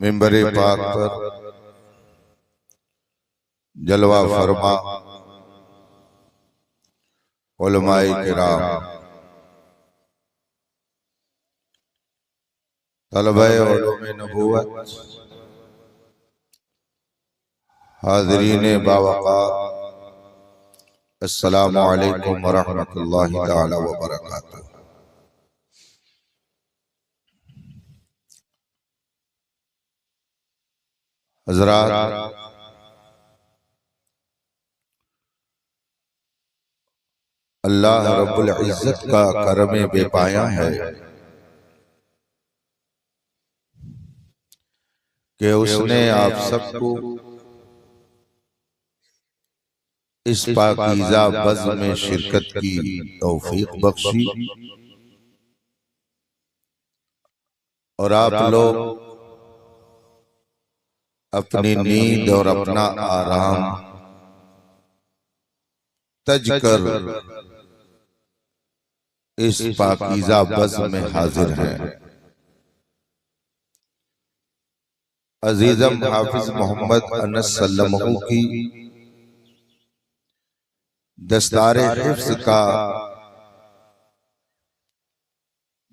मिंबर पाक पर जलवा फरमा उलमाए किराम, तलबे उलूम नबूवत, हाज़रीन बावक़ार, अस्सलामु अलैकुम व रहमतुल्लाहि तआला व बरकातुहू। हज़रात, अल्लाह रब्बुल इज़्ज़त का करम बेपाया है कि उसने आप सबको इस पाकीज़ा बज़्म में शिरकत की तौफीक बख्शी और आप लोग अपनी नींद और अपना आराम तज कर इस पाकीज़ा बज़्म में हाजिर हैं। अजीज़म हाफिज मोहम्मद अनस सल्लल्लाहु की दस्तारे हिफ्ज़ का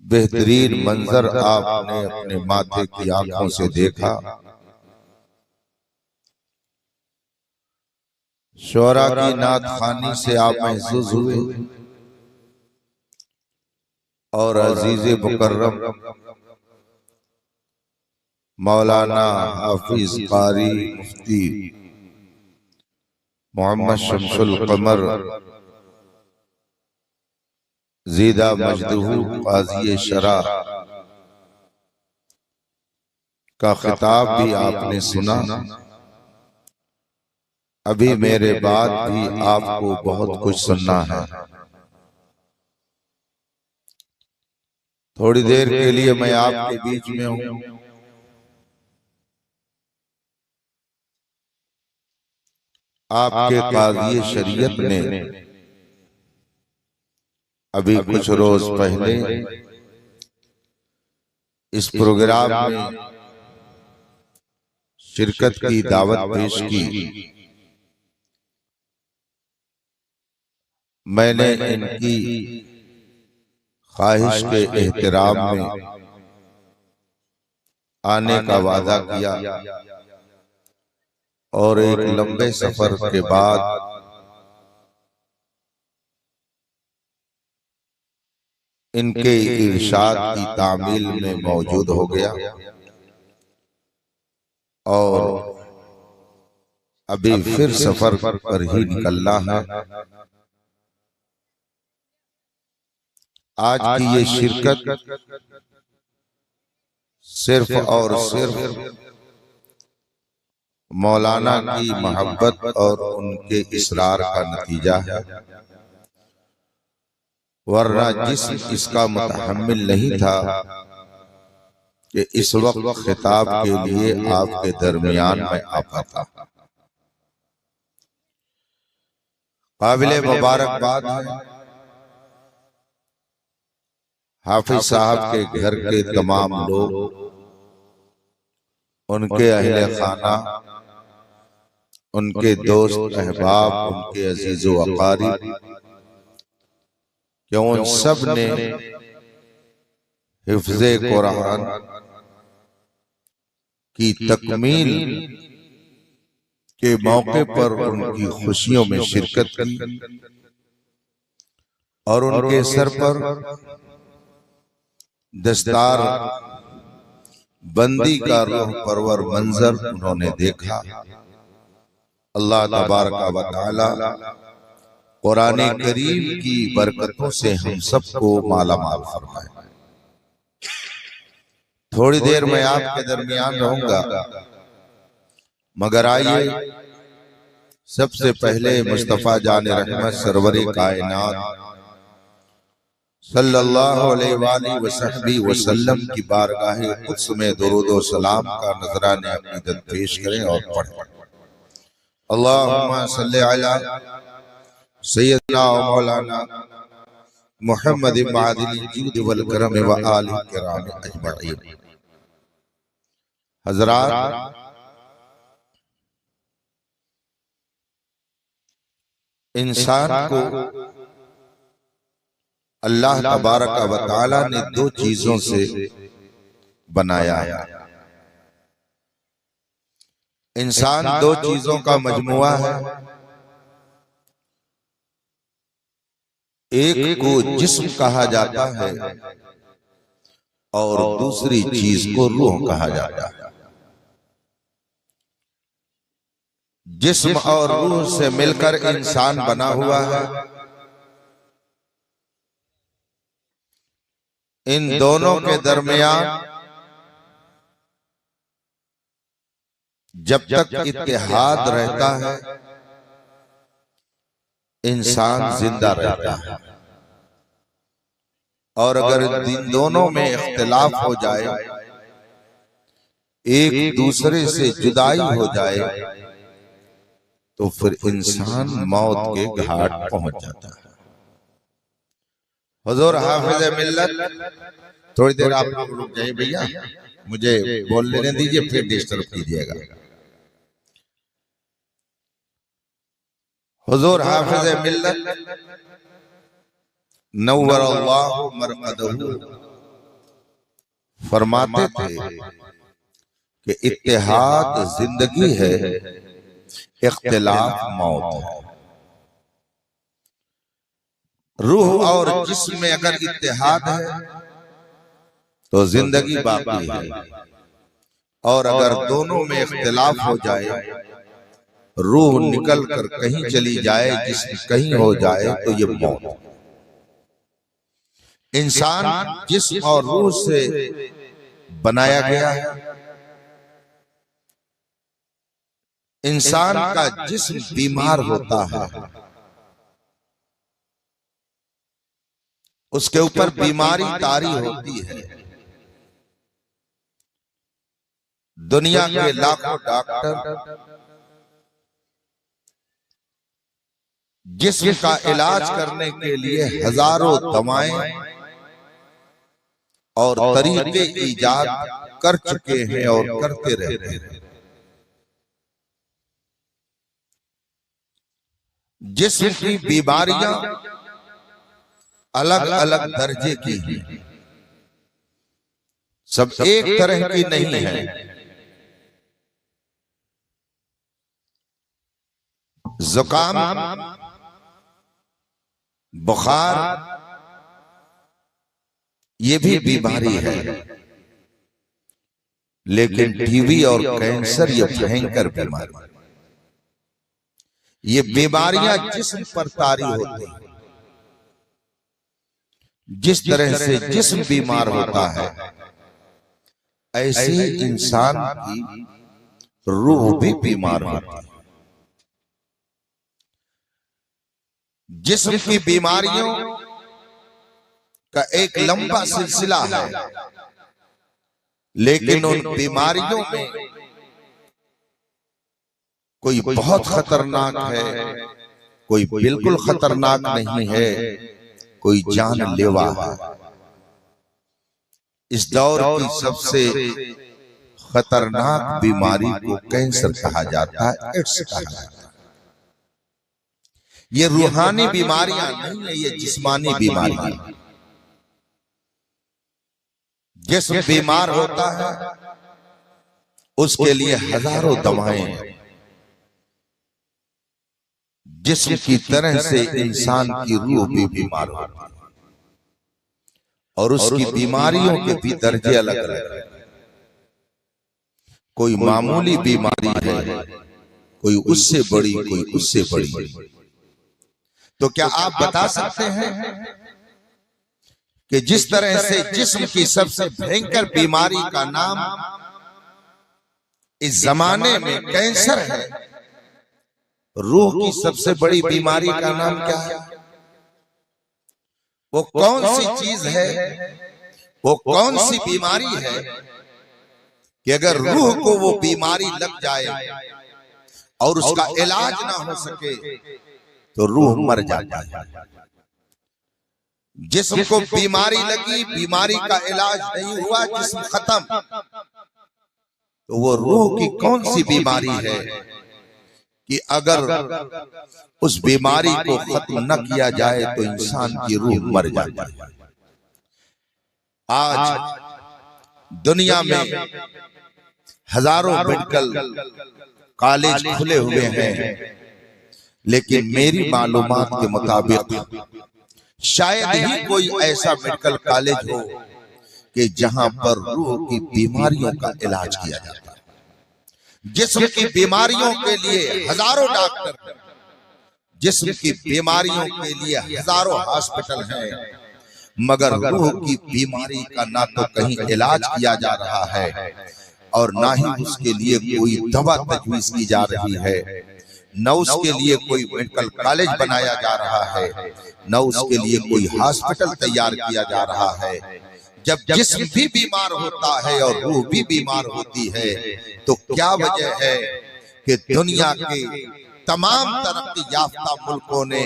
बेहतरीन मंजर आपने अपने माथे की आंखों से देखा। शोरा की नात खानी से आप महसूस हुए और अजीज़ मुकर्रम मौलाना हाफिज कारी मुफ्ती मोहम्मद शमसुल कमर ज़ीदा मजदहू काज़ी शरा का खिताब भी आपने सुना। अभी मेरे बाद भी आपको बहुत कुछ सुनना है। थोड़ी देर के लिए मैं आपके बीच में हूं। आपके काज़ी शरीयत ने अभी कुछ रोज पहले इस प्रोग्राम में शिरकत की दावत पेश की। मैंने इनकी ख्वाहिश के एहतराम में आने का वादा किया और एक लंबे सफर के बाद इनके इरशाद की तामील में मौजूद हो गया और अभी फिर सफर पर ही निकलना है। आज की ये शिरकत सिर्फ और सिर्फ मौलाना की मोहब्बत और उनके इसरार का नतीजा है, वरना जिस्म इसका मुतहम्मिल नहीं था कि इस वक्त खिताब के लिए आपके दरमियान में आ पाता। काबिल मुबारकबाद है हाफिज साहब के घर के तमाम लोग, उनके अहले खाना, उनके दोस्त अहबाब, उनके अजीजो अकारिब, कि उन सब ने हिफ्ज़े कुरान की तकमील के मौके पर उनकी खुशियों में शिरकत की और उनके सर पर दस्तार बंदी का रूह परवर मंजर उन्होंने देखा। अल्लाह तबारक व तआला कुरान करीम की बरकतों से हम सबको माला माल फरमाए। थोड़ी देर में आपके दरमियान रहूंगा, मगर आइए सबसे पहले मुस्तफा जान रहमत सरवरे कायनात सल्लल्लाहु अलैहि वसल्लम की बारगाह कुद्स में दुरूद व सलाम का नजराने अक़ीदत पेश करें और पढ़ें। अल्लाहुम्मा सल्लि अला सय्यदना व मौलाना मुहम्मद मादिल जूद वल करम व आलिहि किराम अजमईन। हज़रात, इंसान को अल्लाह तबारक व तआला ने दो चीजों से बनाया है। इंसान दो चीजों का मजमुआ है। एक को जिस्म कहा जाता है और दूसरी चीज को रूह कहा जाता है। जिस्म और रूह से मिलकर इंसान बना हुआ है। इन दोनों के दरमियान जब तक इत्तेहाद रहता है, इंसान जिंदा रहता है, और अगर इन दोनों में इख्तिलाफ हो जाए, एक दूसरे से जुदाई हो जाए, तो फिर इंसान मौत के घाट पहुंच जाता है। हुजूर हाफिज मिल्लत, थोड़ी देर आप लोग रुक जाइए भैया, मुझे बोल लेने दीजिए, फिर डिस्टर्ब कीजिएगा। हुजूर हाफिज मिल्लत नव्वरल्लाहु मरक़दहू फरमाते थे कि इत्तेहाद जिंदगी है, इख्तिलाफ मौत है। रूह और जिस्म में अगर इत्तेहाद है तो जिंदगी बाकी है, और अगर दोनों में इख्तिलाफ हो जाए, रूह निकल कर कहीं चली जाए, जिस्म कहीं हो जाए, तो ये मौत। इंसान जिस्म और रूह से बनाया गया है। इंसान का जिस्म बीमार होता है, उसके ऊपर बीमारी तारी होती है। दुनिया के लाखों डॉक्टर जिस्म का इलाज करने के लिए हजारों दवाएं और तरीके ईजाद कर चुके हैं और करते रहते हैं। जिस्म की बीमारियां अलग अलग दर्जे की हैं, सब एक तरह की नहीं है। जुकाम, बुखार, ये भी बीमारी है, लेकिन टीबी और कैंसर ये भयंकर बीमारी। ये बीमारियां जिस्म पर तारी होती हैं। जिस तरह से जिस्म बीमार होता है, ऐसे ही इंसान की रूह भी बीमार होती है। जिस्म की बीमारियों का एक लंबा सिलसिला है, लेकिन उन बीमारियों में कोई बहुत खतरनाक है, कोई बिल्कुल खतरनाक नहीं है, कोई जानलेवा है। इस दौर की सबसे खतरनाक बीमारी को कैंसर कहा जाता है, एड्स कहा जाता है। ये रूहानी बीमारियां नहीं है, ये जिस्मानी बीमारियां। जिस्म बीमार होता है उसके लिए हजारों दवाएं, जिस्म की तरह से इंसान की रूह भी बीमार होती है और उसकी बीमारियों के भी दर्जे अलग अलग हैं। कोई मामूली बीमारी है, कोई उससे बड़ी, कोई उससे बड़ी। तो क्या आप बता सकते हैं कि जिस तरह से जिस्म की सबसे भयंकर बीमारी का नाम इस जमाने में कैंसर है, रूह की सबसे बड़ी बीमारी का नाम क्या है? वो कौन सी चीज है, वो कौन सी बीमारी है कि अगर रूह को वो बीमारी लग जाए और उसका इलाज ना हो सके तो रूह मर जाता है। जिस्म को बीमारी लगी, बीमारी का इलाज नहीं हुआ, जिस्म खत्म, तो वो रूह की कौन सी बीमारी है कि अगर उस बीमारी को खत्म न किया जाए तो इंसान की रूह मर जाती है। आज दुनिया में हजारों मेडिकल कॉलेज खुले हुए हैं, लेकिन मेरी मालूमात के मुताबिक शायद ही कोई ऐसा मेडिकल कॉलेज हो कि जहां पर रूह की बीमारियों का इलाज किया जाता है। जिस्म की बीमारियों के लिए हजारों डॉक्टर, जिस्म की बीमारियों के लिए हजारों हॉस्पिटल हैं, मगर रूह की बीमारी का ना तो कहीं इलाज किया जा रहा है और ना ही उसके लिए कोई दवा तजवीज की जा रही है, न उसके लिए कोई मेडिकल कॉलेज बनाया जा रहा है, न उसके लिए कोई हॉस्पिटल तैयार किया जा रहा है। जब जिस्म भी बीमार होता है और रूह भी बीमार होती है, तो क्या वजह है कि दुनिया के तमाम तरक्की याफ्ता मुल्कों ने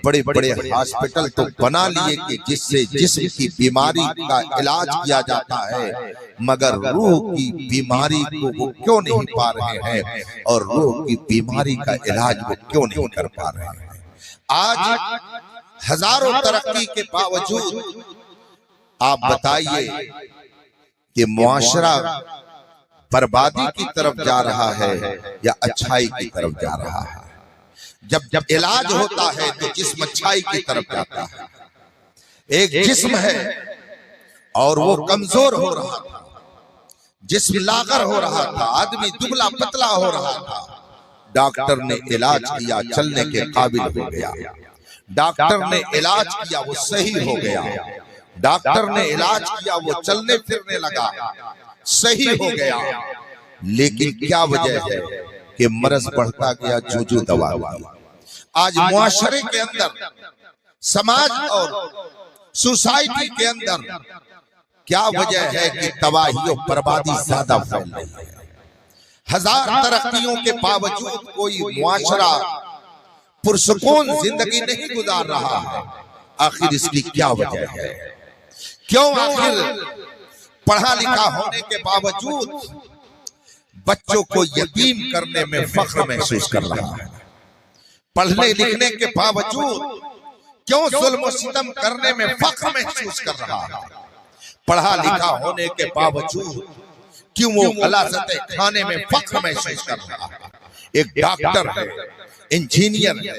बड़े बड़े हॉस्पिटल तो बना लिए कि जिससे जिस्म की बीमारी का इलाज किया जाता है, मगर रूह की बीमारी को वो क्यों नहीं पा रहे हैं और रूह की बीमारी का इलाज वो क्यों नहीं कर पा रहे हैं? आज हजारों तरक्की के बावजूद आप बताइए कि मुआशरा बर्बादी की तरफ जा रहा है या अच्छाई की तरफ जा रहा है? जब इलाज होता है तो जिस्म अच्छाई की तरफ जाता है। एक जिस्म है और वो कमजोर हो रहा था, जिस्म लागर हो रहा था, आदमी दुबला पतला हो रहा था। डॉक्टर ने इलाज किया, चलने के काबिल हो गया। डॉक्टर ने इलाज किया, वो सही हो गया। डॉक्टर ने इलाज किया, वो चलने फिरने लगा, सही हो गया। लेकिन क्या वजह है कि मर्ज बढ़ता गया, जो दवा हुई। आज मुआशरे के अंदर, समाज और सोसाइटी के अंदर क्या वजह है कि तबाही और बर्बादी ज्यादा फैल रही है? हजार तरक्कियों के बावजूद कोई मुआशरा पुरसुकून जिंदगी नहीं गुजार रहा है। आखिर इसकी क्या वजह है? क्यों आखिर पढ़ा लिखा होने के बावजूद बच्चों को यतीम करने में फख्र महसूस कर रहा है? पढ़ने लिखने के बावजूद क्यों जुल्म और सितम करने में फख्र महसूस कर रहा है? पढ़ा लिखा होने के बावजूद क्यों वो गलाज़तें खाने में फख्र महसूस कर रहा है? एक डॉक्टर है, इंजीनियर है,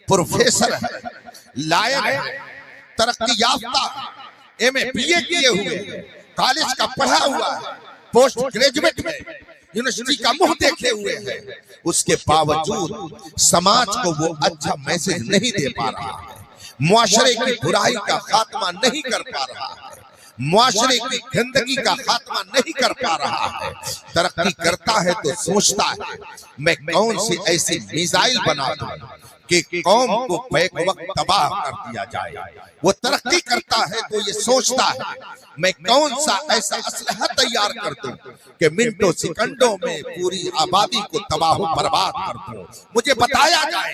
प्रोफेसर है, लायक है, तरक्की याफ्ता है, एमए बीए किए हुए, कॉलेज का पढ़ा हुआ है, पोस्ट ग्रेजुएट है, यूनिवर्सिटी का मुंह देखे हुए है, उसके बावजूद समाज को वो अच्छा मैसेज नहीं दे पा रहा है, मुआशरे की बुराई का खात्मा नहीं कर पा रहा है, मुआशरे की गंदगी का खात्मा नहीं कर पा रहा है। तरक्की करता है तो सोचता है मैं कौन सी ऐसी मिसाइल बना दूं कि कौम को बैक वक्त तबाह कर दिया जाए। वो तरक्की करता है तो ये सोचता है मैं कौन सा ऐसा असलहा तैयार कर दूं कि मिनटों सेकंडों में पूरी आबादी को तबाह बर्बाद कर दूं। मुझे बताया जाए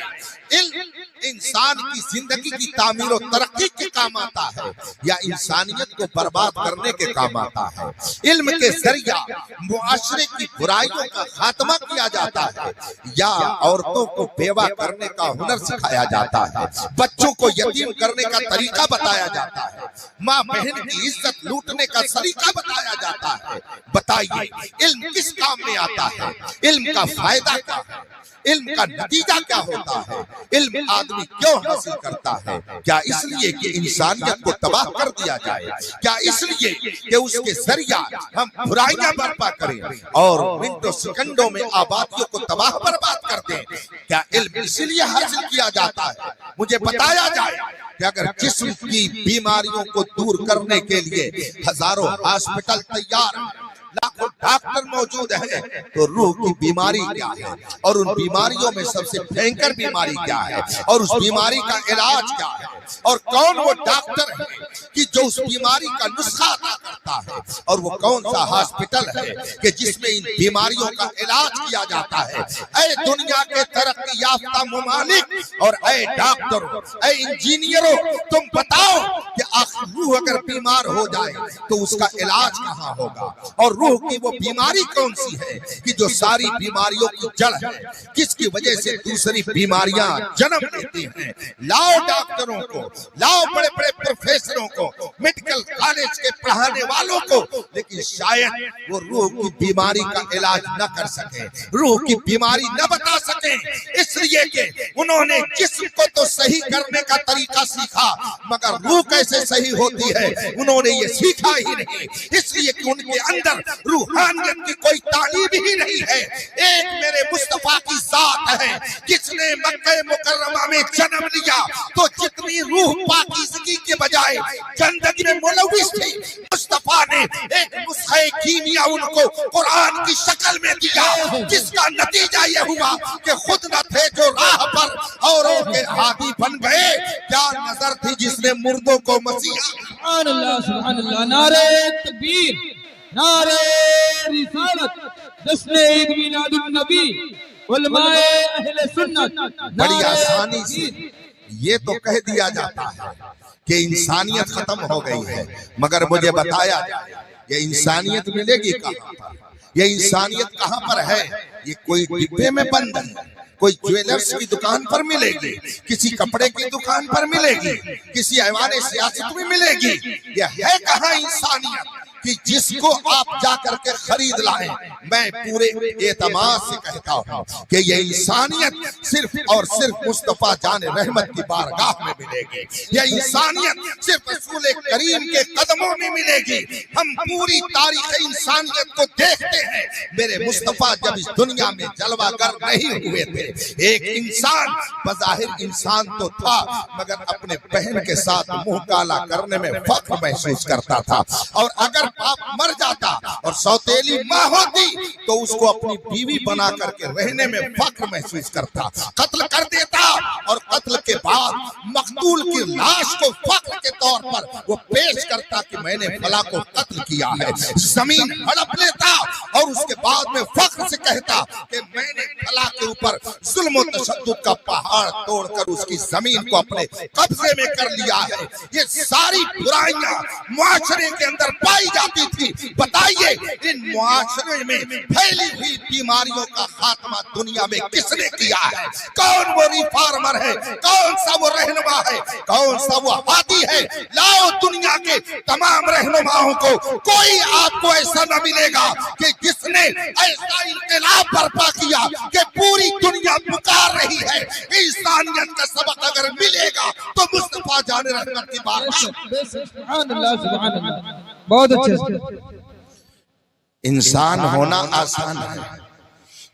इल्म इंसान की जिंदगी की तामीर और तरक्की के काम आता है या इंसानियत को बर्बाद करने के काम आता है। इल्म के जरिया मुआशरे की बुराइयों का खात्मा किया जाता है या औरतों को बेवा करने का हुनर सिखाया जाता है, बच्चों को यतीम करने का तरीका बताया जाता है, माँ बहन की इज्जत लूटने का तरीका बताया जाता है। बताइए इल्म किस काम में आता है? इल्म का फायदा क्या है? इल्म का नतीजा क्या होता है? इल्म आदमी क्यों हासिल करता है? क्या इसलिए कि इंसानियत को तबाह कर दिया जाए? क्या इसलिए कि उसके जरिया हम बुराइयां बर्पा करें और मिनटों सेकंडों में आबादियों को तबाह बर्बाद कर दें? क्या इल्म इसलिए हासिल किया जाता है? मुझे बताया जाए कि अगर जिस्म की बीमारियों को दूर करने के लिए हजारों हॉस्पिटल तैयार, लाखों डॉक्टर मौजूद हैं, तो रूह की बीमारी क्या है और उन बीमारियों में सबसे भयंकर बीमारी क्या है और उस बीमारी का इलाज क्या है और कौन वो डॉक्टर है कि जो उस बीमारी का नुस्खा अता करता है और वो कौन सा हॉस्पिटल है कि जिसमें इन बीमारियों का इलाज किया जाता है? ऐ दुनिया के तरक्की याफ्ता मुमालिक और ऐ डॉक्टरों, ऐ इंजीनियरों, तुम बताओ कि आखिर रूह अगर बीमार हो जाए तो उसका इलाज कहाँ होगा? और रूह की वो बीमारी कौन सी है कि जो सारी बीमारियों की जड़ है, किसकी वजह से दूसरी बीमारियां जन्म लेती हैं? लाओ डॉक्टरों को, लाओ बड़े बड़े प्रोफेसरों को, मेडिकल कॉलेज के पढ़ाने वालों को, लेकिन शायद वो रूह की बीमारी का इलाज न कर सके, रूह की बीमारी न बता सके, इसलिए कि उन्होंने जिस्म को तो सही करने का तरीका सीखा मगर रूह कैसे सही होती है उन्होंने ये सीखा ही नहीं, इसलिए कि उनके अंदर रूहानियत की कोई तालीम ही नहीं है। एक मेरे मुस्तफा की जात है जिसने मक्के मुकर्रमा में जन्म लिया तो जितनी रूह पाकीज़गी के बजाय गंदगी में मुलव्विस थी, मुस्तफा ने एक नुस्खे कीमिया उनको कुरान की शक्ल में दिया, जिसका नतीजा यह हुआ कि खुद न थे जो राह पर औरों के हादी बन गए। क्या नजर थी जिसने मुर्दों को मसीहा। सुभान अल्लाह, सुभान अल्लाह। नारे तकबीर, नारे रिसालत, जश्न ईद मिलादुन नबी, उलमाए अहले सुन्नत। बड़ी आसानी से ये तो कह दिया जाता है कि इंसानियत खत्म हो गई है, मगर मुझे बताया ये इंसानियत मिलेगी कहाँ पर? ये इंसानियत कहाँ पर है? ये कोई डिब्बे में बंद है, कोई ज्वेलर्स की दुकान पर मिलेगी, किसी कपड़े की दुकान पर मिलेगी, किसी ऐवान सियासत में मिलेगी? ये है कहाँ इंसानियत कि जिसको आप जाकर के खरीद लाएं? मैं पूरे एतमाद से कहता हूं कि ये इंसानियत सिर्फ और सिर्फ मुस्तफा जान रहमत की बारगाह में मिलेगी। ये इंसानियत सिर्फ रसूल करीम के कदमों में मिलेगी। हम पूरी तारीख इंसानियत को देखते हैं। मेरे मुस्तफा जब इस दुनिया में जलवागर नहीं हुए थे, एक इंसान बज़ाहिर इंसान तो था मगर अपने बहन के साथ मुंह काला करने में फख्र महसूस करता था, और अगर बाप मर जाता और सौतेली माँ होती तो उसको अपनी बीवी बना करके रहने में फख्र महसूस करता। कत्ल कर देता और कत्ल के बाद मकतूल की लाश को फख्र के तौर पर वो पेश करता कि मैंने फला को कत्ल किया है। जमीन हड़प लेता और उसके बाद में फख्र से कहता कि मैंने फला के ऊपर जुल्म और तशद्दुद का पहाड़ तोड़कर उसकी जमीन को अपने कब्जे में कर लिया है। ये सारी बुराइयां मुआशरे के अंदर पाई जाती थी। बताइए इन मुआशरे में फैली हुई बीमारियों का खात्मा दुनिया में किसने किया है? कौन वो रिफॉर्मर है? कौन सा वो रहनुमा है? कौन सा वो हादी है? लाओ दुनिया के तमाम रहनुमाओं को, कोई आपको ऐसा न मिलेगा कि जिसने ऐसा इनकलाब बर्पा किया कि पूरी दुनिया पुकार रही है। इंसानियत का सबक अगर मिलेगा तो मुस्तफा जान रहमत की बात। सुभान अल्लाह, सुभान अल्लाह। बहुत अच्छे। इंसान होना आसान है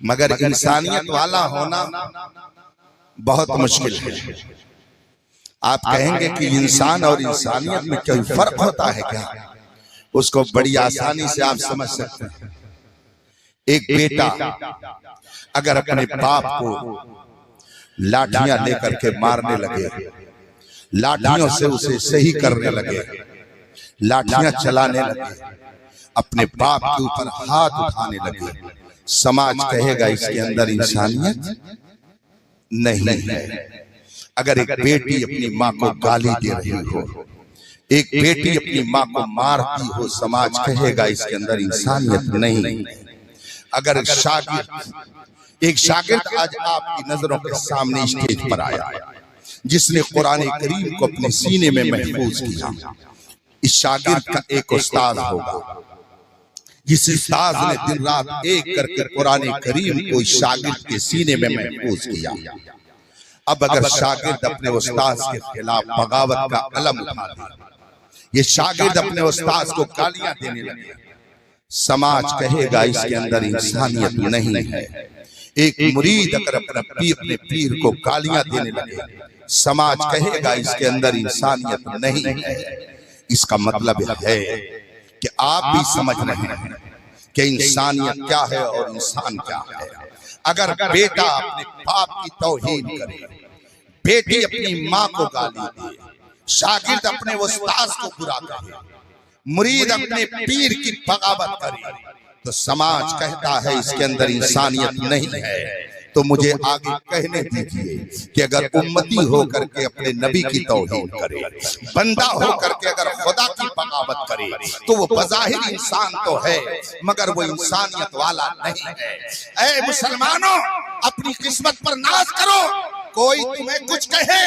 मगर इंसानियत वाला होना बहुत मुश्किल है। आप कहेंगे कि इंसान और इंसानियत में कोई फर्क होता है क्या? उसको बड़ी आसानी से आप समझ सकते हैं। एक बेटा अगर अपने बाप को लाठियां लेकर के मारने लगे, लाठियों से उसे सही करने लगे, लाठियां चलाने लगे, अपने बाप के ऊपर हाथ उठाने लगे, समाज कहेगा इसके अंदर इंसानियत नहीं है। अगर एक बेटी अपनी माँ को गाली दे रही हो, एक बेटी अपनी माँ को मारती हो, समाज कहेगा इसके अंदर इंसानियत नहीं। अगर एक शागिर्द आज आपकी नजरों के सामने स्टेज पर आया जिसने कुरान करीम को अपने सीने में महफूज किया, इस शागिर्द का एक उस्ताद होगा जिस उस्ताद ने दिन रात एक करके कुरान करीम को इस शागिर्द के सीने में महफूज किया। अब अगर शागिर्द अपने उस्ताद के खिलाफ बगावत का अलम उठा दे, ये शागिर्द अपने उस्ताद को गालियां देने लगे, समाज कहेगा इसके अंदर इंसानियत नहीं है। एक मुरीद अगर अपने पीर को गालियां देने लगे, समाज कहेगा इसके अंदर इंसानियत नहीं है। इसका मतलब है कि आप भी समझ रहे हैं कि इंसानियत क्या है और इंसान क्या है। अगर बेटा अपने बाप की तौहीन करे, बेटी अपनी माँ को गाली दे, शागिर्द अपने उस्ताद को बुरा करे, मुरीद अपने पीर की बगावत करे, तो समाज कहता है इसके अंदर इंसानियत नहीं है। तो मुझे आगे कहने दीजिए कि अगर उम्मती होकर के अपने नबी की तौहीन करे, बंदा होकर के अगर खुदा की बगावत करे, तो वो बज़ाहिर इंसान तो है मगर वो इंसानियत वाला नहीं है। ऐ मुसलमानों, अपनी किस्मत पर नाज करो। कोई तुम्हें कुछ कहे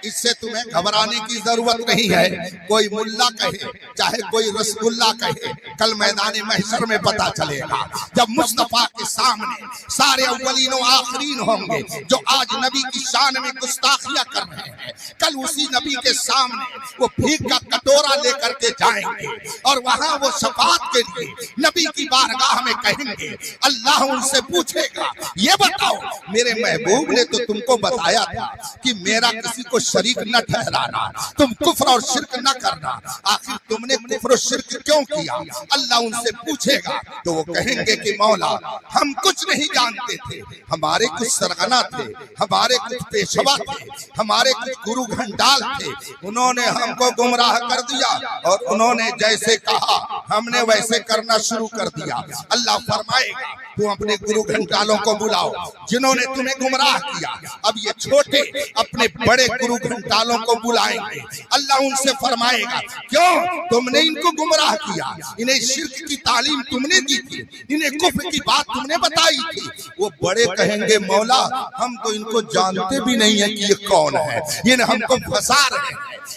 इससे तुम्हें घबराने की जरूरत नहीं है। कोई मुल्ला कहे, चाहे कोई रसगुल्ला कहे, कल मैदान महशर में पता चलेगा जब मुस्तफा के सामने सारे अव्वलीन और आखरीन होंगे जो आज नबी की शान में गुस्ताखियां कर रहे हैं। कल उसी नबी के सामने वो भीख का कटोरा लेकर के जाएंगे और वहां वो शफाअत के लिए नबी की बारगाह में कहेंगे। अल्लाह उनसे पूछेगा, ये बताओ मेरे महबूब ने तो तुमको बताया था कि मेरा किसी को शरीक न ठहराना, तुम कुफ्र और शिर्क न करना, आखिर तुमने कुफ्र और शिर्क क्यों किया? अल्लाह उनसे पूछेगा तो वो कहेंगे कि मौला हम कुछ नहीं जानते थे, हमारे कुछ सरगना थे, हमारे कुछ पेशवा थे, हमारे कुछ गुरु घंटाल थे, उन्होंने हमको गुमराह कर दिया और उन्होंने जैसे कहा हमने वैसे करना शुरू कर दिया। अल्लाह फरमाएगा तुम अपने गुरु घंटालों को बुलाओ जिन्होंने तुम्हें गुमराह किया। अब ये छोटे अपने बड़े गुरु घंटालों को बुलाएंगे। अल्लाह उनसे फरमाएगा क्यों तुमने इनको गुमराह किया? इन्हें शिर्क की तालीम तुमने दी थी, इन्हें कुफ्र की बात तुमने बताई थी। वो बड़े कहेंगे मौला हम तो इनको जानते भी नहीं है कि ये कौन है, ये हमको फंसा रहे हैं,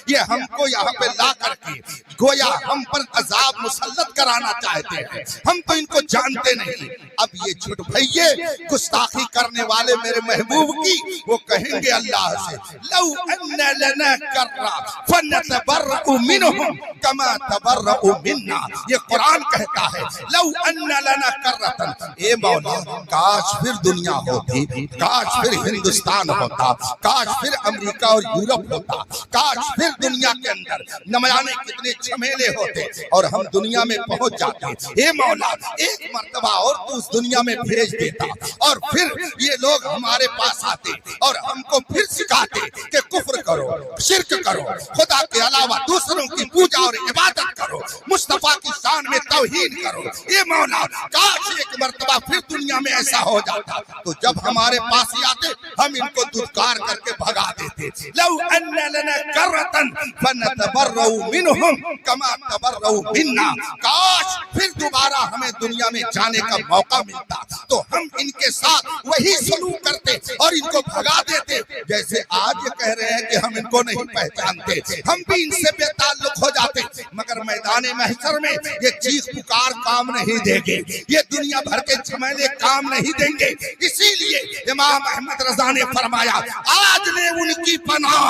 ये हमको यहाँ पे ला करके गोया हम पर अजाब मुसल्लत कराना चाहते हैं, हम तो इनको जानते नहीं। अब ये झूठ भैये गुस्ताखी करने वाले मेरे महबूब की वो कहेंगे अल्लाह से लौ अन्ना लना कर्रा फनतबर्रउ मिनहुम कमा तबर्रउ मिन्ना। ये कुरान कहता है लौ अन्ना लना कर्रतन, ए मौला काश फिर दुनिया होती, काश फिर हिंदुस्तान होता, काश फिर अमेरिका और यूरोप होता, काश फिर दुनिया के अंदर न जाने कितने झमेले होते और हम दुनिया में पहुंच जाते। ए मौला एक मर्तबा और तू उस दुनिया में भेज देता और फिर ये लोग हमारे पास आते और हमको फिर सिखाते कि कुफ्र करो, शिर्क करो, खुदा के अलावा दूसरों की पूजा और इबादत करो, मुस्तफा की शान में तौहीन करो। ये मौला काश एक मर्तबा फिर दुनिया में ऐसा हो जाता तो जब हमारे पास ही आते हम इनको दुत्कार करके भगा देते। लौ अन्ना लना कर्रतन फनतबर्रउ मिनहुम कमा तबर्रउ मिन्ना, काश फिर दोबारा हमें दुनिया में जाने का मौका मिलता तो हम इनके साथ वही सलूक करते और इनको भगा देते जैसे आज ये कह रहे हैं कि हम इनको नहीं पहचानते, हम भी इनसे बेताल्लुक हो जाते। मगर मैदान महशर में ये चीख पुकार काम नहीं देंगे, ये दुनिया भर के झमेले काम नहीं देंगे। इसीलिए इमाम अहमद रजा ने फरमाया आज ले उनकी पनाह,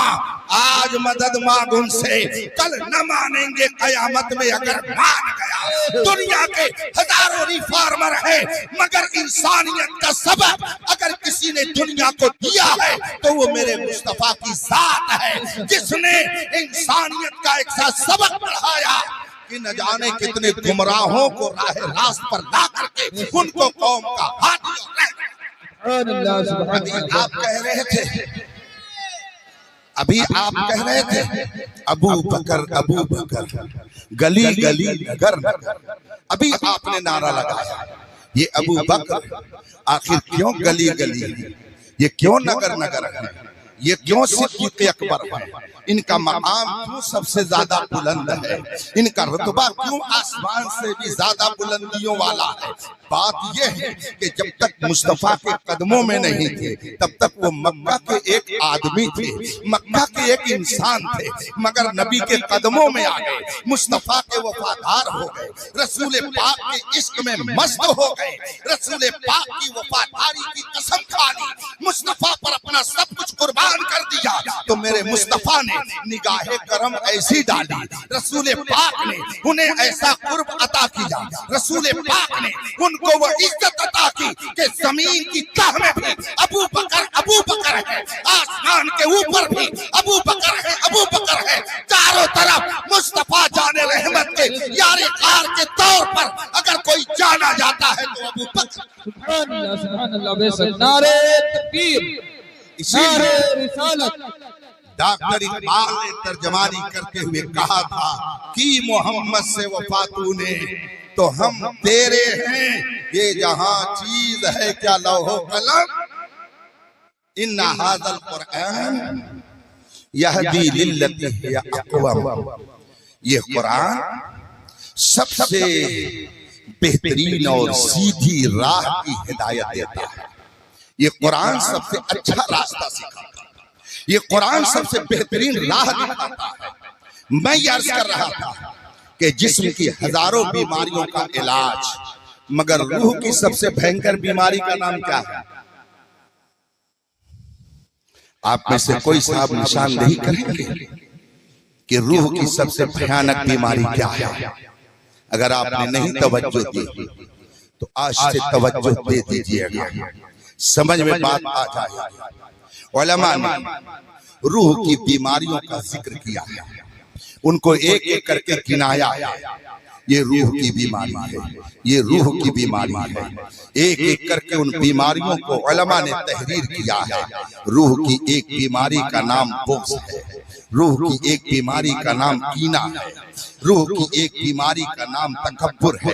आज मदद मांग उनसे, कल न मानेंगे कयामत में अगर मान गया। दुनिया के हजारों रिफॉर्मर है मगर इंसानियत का सबक अगर किसी ने दुनिया को दिया है तो वो मेरे मुस्तफा की जात है जिसने इंसानियत का एक सा सबक पढ़ाया कि न जाने कितने गुमराहों को राह रास्त पर ला करके उनको कौम का हाथ। अभी आप कह रहे थे अबू बकर गली गली नगर नगर, अभी आपने नारा लगाया ये अबू बकर आखिर क्यों गली गली, ये क्यों नगर नगर है? ये क्यों सिद्दीक़ अकबर है, इनका मकाम क्यों सबसे ज्यादा बुलंद है, इनका रुतबा क्यों आसमान से भी ज्यादा बुलंदियों वाला है। बात यह है कि जब तक मुस्तफा के कदमों में नहीं थे तब तक वो मक्का के एक आदमी थे, मक्का के एक इंसान थे, मगर नबी के कदमों में आ गए, मुस्तफा के वफादार हो गए, रसूल पाक के इश्क में मस्त हो गए, रसूल पाक की वफादारी की कसम खा ली, मुस्तफा पर अपना सब कुछ कुर्बान कर दिया। तो मेरे मुस्तफा ने निगाहे करम ऐसी डाली, रसूल पाक ने उन्हें ऐसा कुर्ब अता किया, रसूल पाक ने उनको वो इज्जत अता की कि जमीन की तह में भी अबू बकर है, आसमान के ऊपर भी अबू बकर है, चारों तरफ मुस्तफा जाने रहमत के यारे कार के तौर पर अगर कोई जाना जाता है तो अबू बकर। सुभान अल्लाह बेशक। नारे तकबीर, नारे रिसालत। डॉक्टर इकबाल ने तर्जमानी करते हुए कहा था कि मोहम्मद से वफा तूने तो हम तेरे हैं, ये जहां चीज है क्या लौहो कलम, इन्ना हाज़ल कुरआन यहदी लिल्लती हिय अक़वम। ये कुरान सबसे बेहतरीन और सीधी राह की हिदायत देता है, ये कुरान सबसे अच्छा रास्ता सिखाता है, ये कुरान सबसे बेहतरीन राह दिखाता है। मैं ये अर्ज कर रहा था कि जिस्म की हजारों बीमारियों का इलाज, मगर रूह की सबसे भयंकर बीमारी का नाम क्या है? आप में से कोई साहब निशानदेही करेंगे कि रूह की सबसे भयानक बीमारी क्या है? अगर आपने नहीं तवज्जो दी तो आज से तवज्जो दे दीजिएगा, समझ में बात आ जाएगी। उलमा ने रूह की बीमारियों का जिक्र किया है, उनको एक एक करके गिनाया है। ये रूह की बीमारी है, ये रूह की बीमारी है, एक एक करके उन बीमारियों को उलमा ने तहरीर किया है। रूह की एक बीमारी का नाम बुग़्ज़ है, रूह की एक बीमारी का नाम कीना है, रूह की एक बीमारी का नाम तकब्बुर है,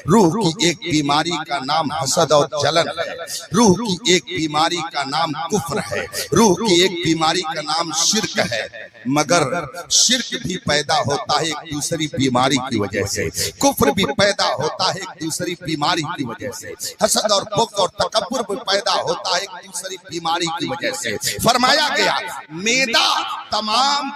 रूह की एक बीमारी का नाम हसद और जलन है, रूह की एक बीमारी का नाम कुफ्र है, रूह की एक बीमारी का नाम शिर्क है। मगर शिर्क भी पैदा होता है एक दूसरी बीमारी की वजह से, कुफ्र भी पैदा होता है एक दूसरी बीमारी की वजह से, हसद और बुग़्ज़ और तकब्बुर भी पैदा होता है एक दूसरी बीमारी की वजह से। फरमाया गया मैदा तमाम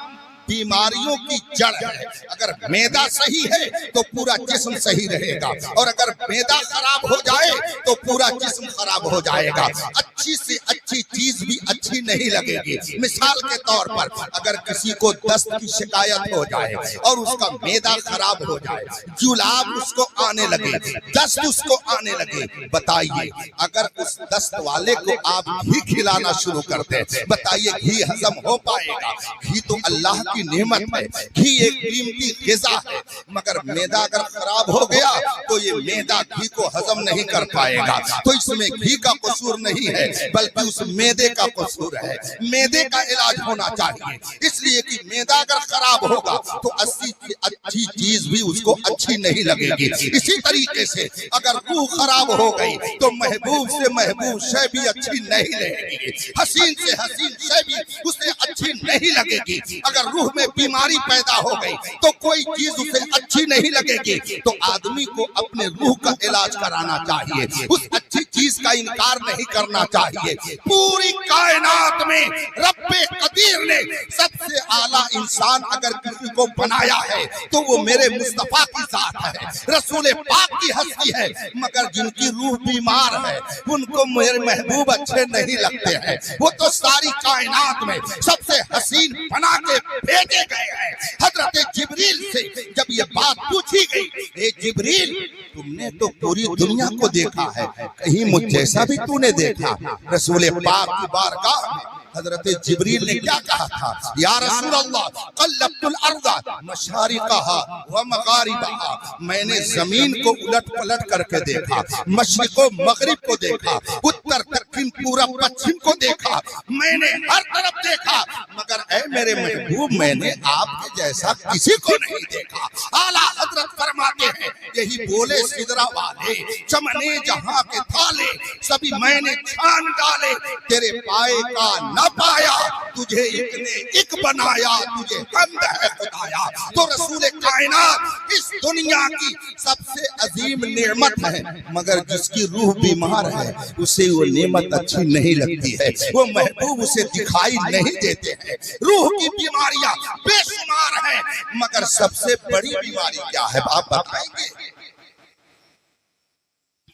बीमारियों की जड़ है। अगर मैदा सही है तो पूरा जिस्म सही रहेगा, और अगर मैदा खराब हो जाए तो पूरा जिस्म खराब हो जाएगा। अच्छी से अच्छी चीज भी अच्छी नहीं लगेगी। मिसाल के तौर पर अगर किसी को दस्त की शिकायत हो जाए और उसका मैदा खराब हो जाए, जुलाब उसको आने लगे, दस्त उसको आने लगे, बताइए अगर उस दस्त वाले को आप घी खिलाना शुरू करते, बताइए घी हजम हो पाएगा? घी तो अल्लाह की नेमत है, घी एक कीमती ग़िज़ा है, मगर मैदा अगर खराब हो गया तो ये मैदा घी को हजम नहीं कर पाएगा। तो इसमें घी का कसूर नहीं है बल्कि उस मैदे का कसूर है। मैदे का इलाज होना चाहिए, इसलिए कि मैदा अगर खराब होगा तो अच्छी चीज भी उसको अच्छी नहीं लगेगी। इसी तरीके से अगर रूह खराब हो गई तो महबूब से महबूब शय भी अच्छी नहीं लगेगी, हसीन से हसीन शय भी उसे अच्छी नहीं लगेगी। अगर रूह में बीमारी पैदा हो गई तो कोई चीज उसे अच्छी नहीं लगेगी। तो आदमी को अपने रूह का इलाज कराना चाहिए, उस अच्छी चीज का इनकार नहीं करना चाहिए। पूरी कायनात में रब्बे कदीर ने सबसे आला इंसान अगर किसी को बनाया है तो वो मेरे मुस्तफा की जात है, रसूल पाक की हस्ती है। मगर जिनकी रूह बीमार है उनको मेरे महबूब अच्छे नहीं लगते हैं। वो तो सारी कायनात में सबसे हसीन बना के भेजे गए हैं। हजरत जिब्रील से जब ये बात पूछी गई, ए जिब्रील तुमने तो पूरी दुनिया को देखा है, कहीं मुझ जैसा भी तूने देखा? रसूल पाक की बारगाह में हजरत जिब्रील ने क्या कहा था? या रसूल अल्लाह क़ल्लब्तुल अर्ज़ मशारिक़हा व मग़ारिबहा, मैंने जमीन को उलट पलट करके देखा, मशरिक़ व मग़रिब को देखा, उत्तर दक्षिण पूरब पश्चिम को देखा, मैंने हर तरफ देखा, मगर ऐ मेरे महबूब मैंने आपके जैसा किसी को नहीं देखा। आला हजरत फरमाते हैं यही बोले सिदरा वाले, चमने जहां के थाले, सभी मैंने छान डाले, तेरे पाए का न पाया, तुझे एक ने एक बनाया, तुझे हम्द है खुदाया। तो रसूल कायनात इस दुनिया की सबसे अजीम नेमत है, मगर जिसकी रूह बीमार है उसे वो नेमत अच्छी नहीं लगती है, वो महबूब उसे दिखाई नहीं देते हैं। रूह की बीमारियां बेशुमार हैं, मगर सबसे बड़ी बीमारी क्या है आप बताएंगे?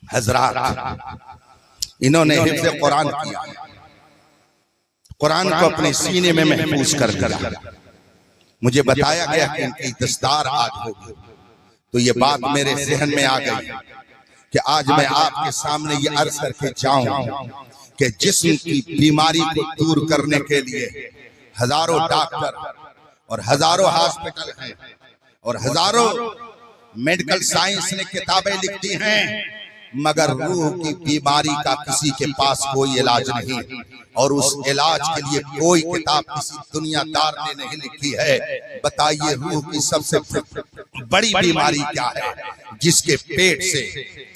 हजरात इन्होंने हिफ्ज़ कुरान किया, कुरान को अपने सीने में महफूज कर लिया। मुझे बताया गया कि इनकी दस्तार आज होगी, तो ये बात मेरे ज़हन में आ गई कि आज मैं आपके सामने ये अर्ज करके जाऊं कि जिस्म की बीमारी को दूर करने के लिए हजारों डॉक्टर और हजारों हॉस्पिटल हैं और हजारों मेडिकल साइंस ने किताबें लिखती हैं, मगर रूह की बीमारी का किसी के पास कोई इलाज नहीं, और उस इलाज के लिए कोई किताब किसी दुनियादार ने नहीं लिखी है। बताइए रूह की सबसे बड़ी बीमारी क्या है? जिसके पेट से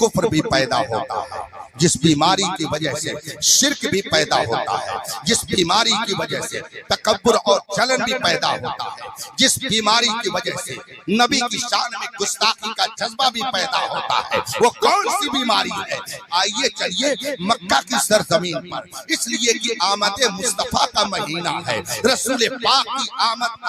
कुफ्र भी पैदा होता है, जिस बीमारी की वजह से शिर्क भी पैदा होता है, जिस बीमारी की वजह से तकब्बुर और जलन भी पैदा होता है, जिस बीमारी की वजह से नबी की शान में गुस्ताखी का जज्बा भी पैदा होता है, वो कौन सी बीमारी है? आइए चलिए मक्का की सरजमीन पर, इसलिए कि आमद मुस्तफा का महीना है, रसूल पाक की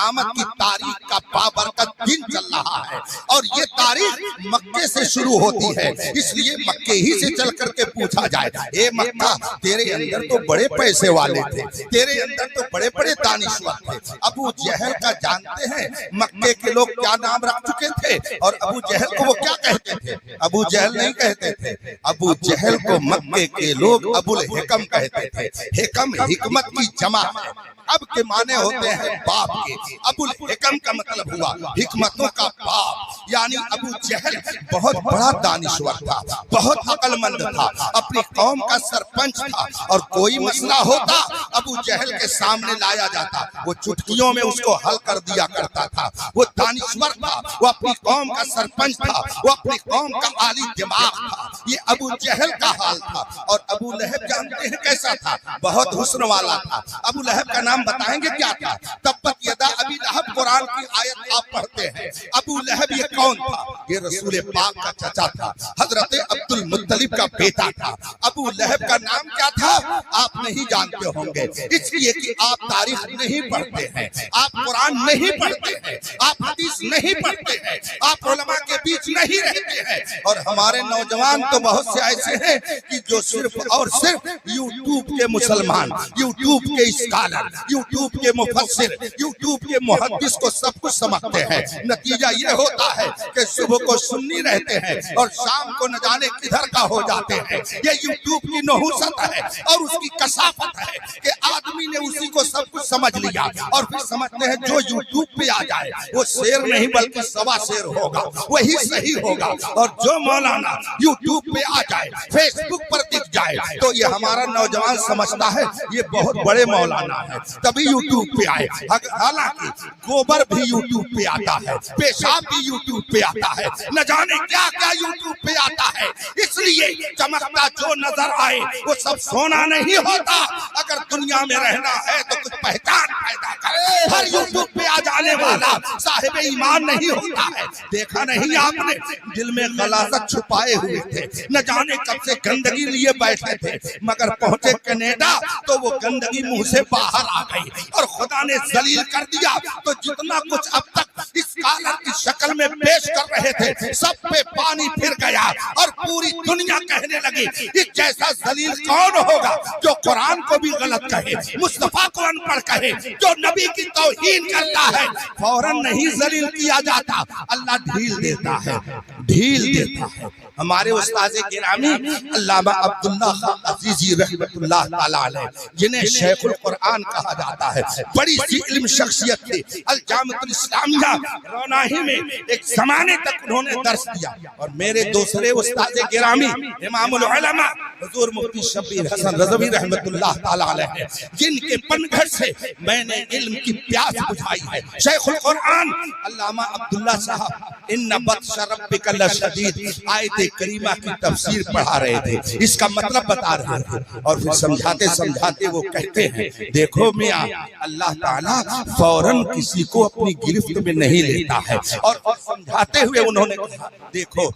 आमद की तारीख का बाबरकत दिन चल रहा है, और ये तारीख मक्के से शुरू होती है, इसलिए मक्के ही से चल करके पूछा जाए, ए मक्का तेरे अंदर तो बड़े पैसे वाले थे, तेरे अंदर तो बड़े बड़े दानिश्वर थे। अबू जहल का जानते हैं मक्के के लोग क्या नाम रख चुके थे, और अबू जहल को वो क्या कहते थे? अबू जहल नहीं कहते थे, अबू जहल को मक्के के लोग अबुल हिकम कहते थे। हिकम हिकमत की जमा है, अब के माने होते हैं बाप के। अबुल हिकम का मतलब हुआ हिकमतों का बाप, यानी अबू जहल बहुत बड़ा दानिश्वर था, बहुत अक्लमंद था, अपनी कौम का सरपंच था, और कोई मसला होता अबू जहल के सामने लाया जाता, वो चुटकियों में उसको हल कर दिया करता था। वो दानिश्वर था, वो अपनी कौम का सरपंच था, वो अपनी कौम का आली दिमाग था। ये अबू जहल का हाल था। और अबू लहब जानते हैं कैसा था? बहुत हुस्न वाला था। अबू लहब का नाम बताएंगे क्या था? तब्बत यदा अबी लहब, कुरान की आयत आप पढ़ते हैं। अबू लहब ये कौन था? ये रसूल पाक का चाचा था, हजरत अब्दुल मुत्तलिब का बेटा था। अबू लहब का नाम क्या था आप नहीं जानते होंगे, इसलिए कि आप तारीख नहीं पढ़ते हैं, आप कुरान नहीं पढ़ते हैं, आप हदीस नहीं पढ़ते हैं, आप उलमा के बीच नहीं रहते हैं। और हमारे नौजवान तो बहुत से ऐसे हैं कि जो सिर्फ और सिर्फ यूट्यूब के मुसलमान, यूट्यूब के स्कॉलर, यूट्यूब के मुफस्सिर, यूट्यूब के मुहद्दिस को सब कुछ समझते हैं। नतीजा ये होता है कि सुबह को सुन्नी रहते हैं और शाम को न जाने किधर का हो जाते हैं। ये यूट्यूब की नहुसत है और उसकी कसाफत है कि आदमी ने उसी को सब कुछ समझ लिया, और फिर समझते हैं जो यूट्यूब पे आ जाए वो शेर नहीं बल्कि सवा शेर होगा, वही सही होगा। और जो मौलाना यूट्यूब पे आ जाए, फेसबुक पर दिख जाए, तो ये हमारा नौजवान समझता है ये बहुत बड़े मौलाना है, तभी यूट्यूब पे आए। हालांकि गोबर भी यूट्यूब पे आता है, पेशाब भी यूट्यूब पे आता है, न जाने क्या क्या यूट्यूब पे आता है। इसलिए चमकता जो नजर आए वो सब सोना नहीं होता। अगर दुनिया में रहना है तो कुछ पहचान पैदा करे। हर यूट्यूब पे आ जाने वाला साहिब ईमान नहीं होता है। देखा नहीं आपने, दिल में गलाजत छुपाए हुए थे, न जाने कब से गंदगी लिए बैठे थे, मगर पहुंचे कनाडा तो वो गंदगी मुंह से बाहर आ गई और खुदा ने जलील कर दिया। तो जितना कुछ अब तक इस कालर की शक्ल में पेश कर रहे थे सब पे पानी फिर गया, और पूरी दुनिया कहने लगी इस जैसा जलील कौन होगा जो कुरान को भी गलत कहे, मुस्तफा को अनपढ़ कहे, जो नबी की तौहीन करता है। फौरन नहीं जलील किया जाता, अल्लाह ढील देता है, ढील देता है। हमारे उस्ताद गिरामी अल्लामा अब्दुल्ला अजीजी रहमतुल्लाह तआला अलैह, जिन्हें शेखुल कुरान कहा जाता है, बड़ी सी इल्म शख्सियत थी। अल जामिअतुल इस्लामिया रौनाही में एक जमाने तक उन्होंने दर्स दिया। और मेरे दूसरे उस्ताद गिरामी इमामुल उलमा हुजूर मुफ्ती शब्बीर हसन रज़वी रहमतुल्लाह ताला अलैह, जिनके पनघट से मैंने इल्म की प्यास बुझाई है, शेखुल कुरान अल्लामा अब्दुल्ला साहब इन्ना बत्श रब्बिका लशदीद आयत करीमा की तफसीर पढ़ा रहे थे, इसका मतलब बता रहे थे। और फिर समझाते समझाते वो कहते हैं, देखो मियां, अल्लाह ताला फौरन किसी को अपनी गिरफ्त में नहीं लेता है। और समझाते हुए उन्होंने कहा, देखो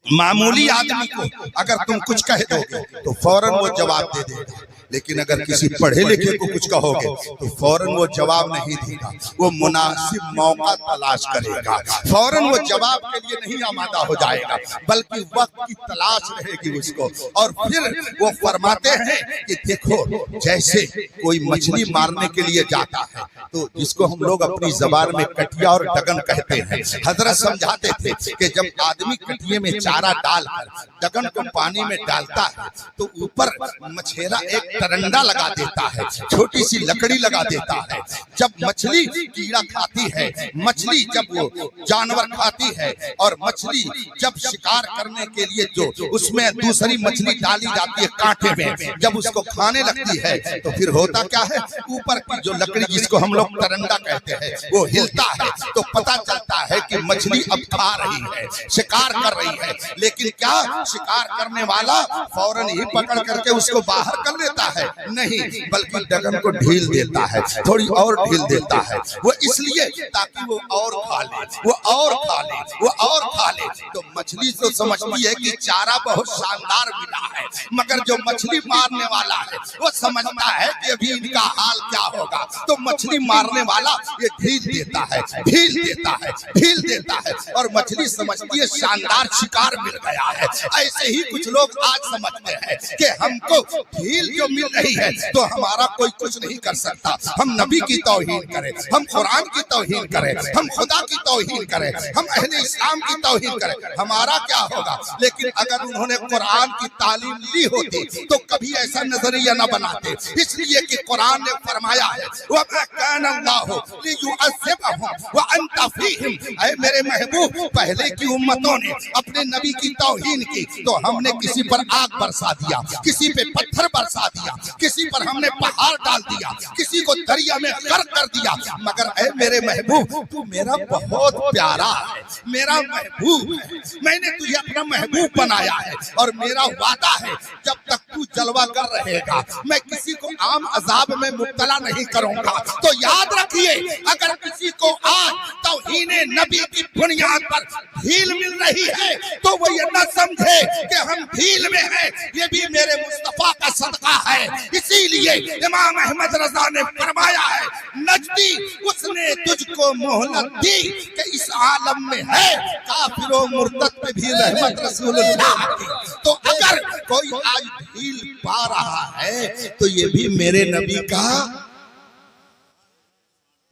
मामूली आदमी को अगर तुम कुछ कह दोगे तो फौरन वो जवाब दे देगा, लेकिन अगर किसी पढ़े लिखे को कुछ कहोगे तो फौरन वो जवाब नहीं देगा, वो मुनासिब मौका तलाश करेगा, फौरन वो जवाब के लिए नहीं आमादा हो जाएगा, बल्कि वक्त की तलाश रहेगी उसको। और फिर वो फरमाते हैं कि देखो, जैसे कोई मछली मारने के लिए जाता है तो जिसको हम लोग अपनी जबान में कटिया और डगन कहते हैं, हजरत समझाते थे कि जब आदमी कटिए में चारा डालकर डगन को पानी में डालता है तो ऊपर मछेरा एक टरंडा लगा देता है, छोटी सी लकड़ी लगा देता है। जब मछली कीड़ा खाती है, मछली जब वो जानवर खाती है, और मछली जब शिकार करने के लिए जो उसमें दूसरी मछली डाली जाती है कांटे में, जब उसको खाने लगती है तो फिर होता क्या है, ऊपर की जो लकड़ी जिसको हम लोग टरंडा कहते हैं वो हिलता है, तो पता चलता है कि मछली अब खा रही है, शिकार कर रही है। लेकिन क्या शिकार करने वाला फौरन ही पकड़ करके उसको बाहर कर लेता है? नहीं, बल्कि डगन को ढील देता है, थोड़ी और ढील देता है, वो इसलिए ताकि वो और खा ले, वो और खा ले, वो और खा ले। तो मछली तो समझती है कि चारा बहुत शानदार मिला है, मगर जो मछली मारने वाला है वो समझता है कि अभी इनका हाल क्या होगा। तो मछली मारने वाला ये ढील देता है, ढील देता है, ढील देता है, और मछली समझती है शानदार शिकार मिल गया है। ऐसे ही कुछ लोग आज समझते हैं कि हमको ढील जो मिल रही है तो हमारा कोई कुछ नहीं कर सकता, हम नबी की तौहीन करें, हम कुरान की तौहीन करें, हम खुदा की तौहीन करें, हम अहले इस्लाम की तौहीन करें, हमारा क्या होगा। लेकिन अगर उन्होंने कुरान की तालीम ली होती तो कभी ऐसा नजरिया न बनाते, इसलिए कि कुरान ने फरमाया है, वमा कान अल्लाहु लियुअज़्ज़िबहुम व अंत फीहिम। ऐ मेरे महबूब, पहले की उम्मतों ने अपने नबी की तौहीन की तो हमने किसी पर आग बरसा दिया, किसी पे पत्थर बरसा दिया, किसी पर हमने पहाड़ डाल दिया, किसी को दरिया में गर्क कर दिया। मगर ऐ मेरे महबूब, तू मेरा बहुत प्यारा है, मेरा महबूब है, मैंने तुझे अपना महबूब बनाया है, और मेरा वादा है जब तक तू जलवा कर रहेगा मैं किसी को आम अजाब में मुब्तला नहीं करूंगा। तो याद रखिए, अगर किसी को आज तौहीन नबी की बुनियाद पर ढील मिल रही है तो वो ये न समझे कि हम ढील में हैं, ये भी मेरे मुस्तफा का सदका है। इसीलिए इमाम अहमद रजा ने फरमाया है, नजदी उसने तुझको मोहलत दी कि इस आलम में है काफिरों मुर्तद पे भी रहमत रसूलुल्लाह की। तो अगर कोई आज ढील पा रहा है तो ये भी मेरे नबी का।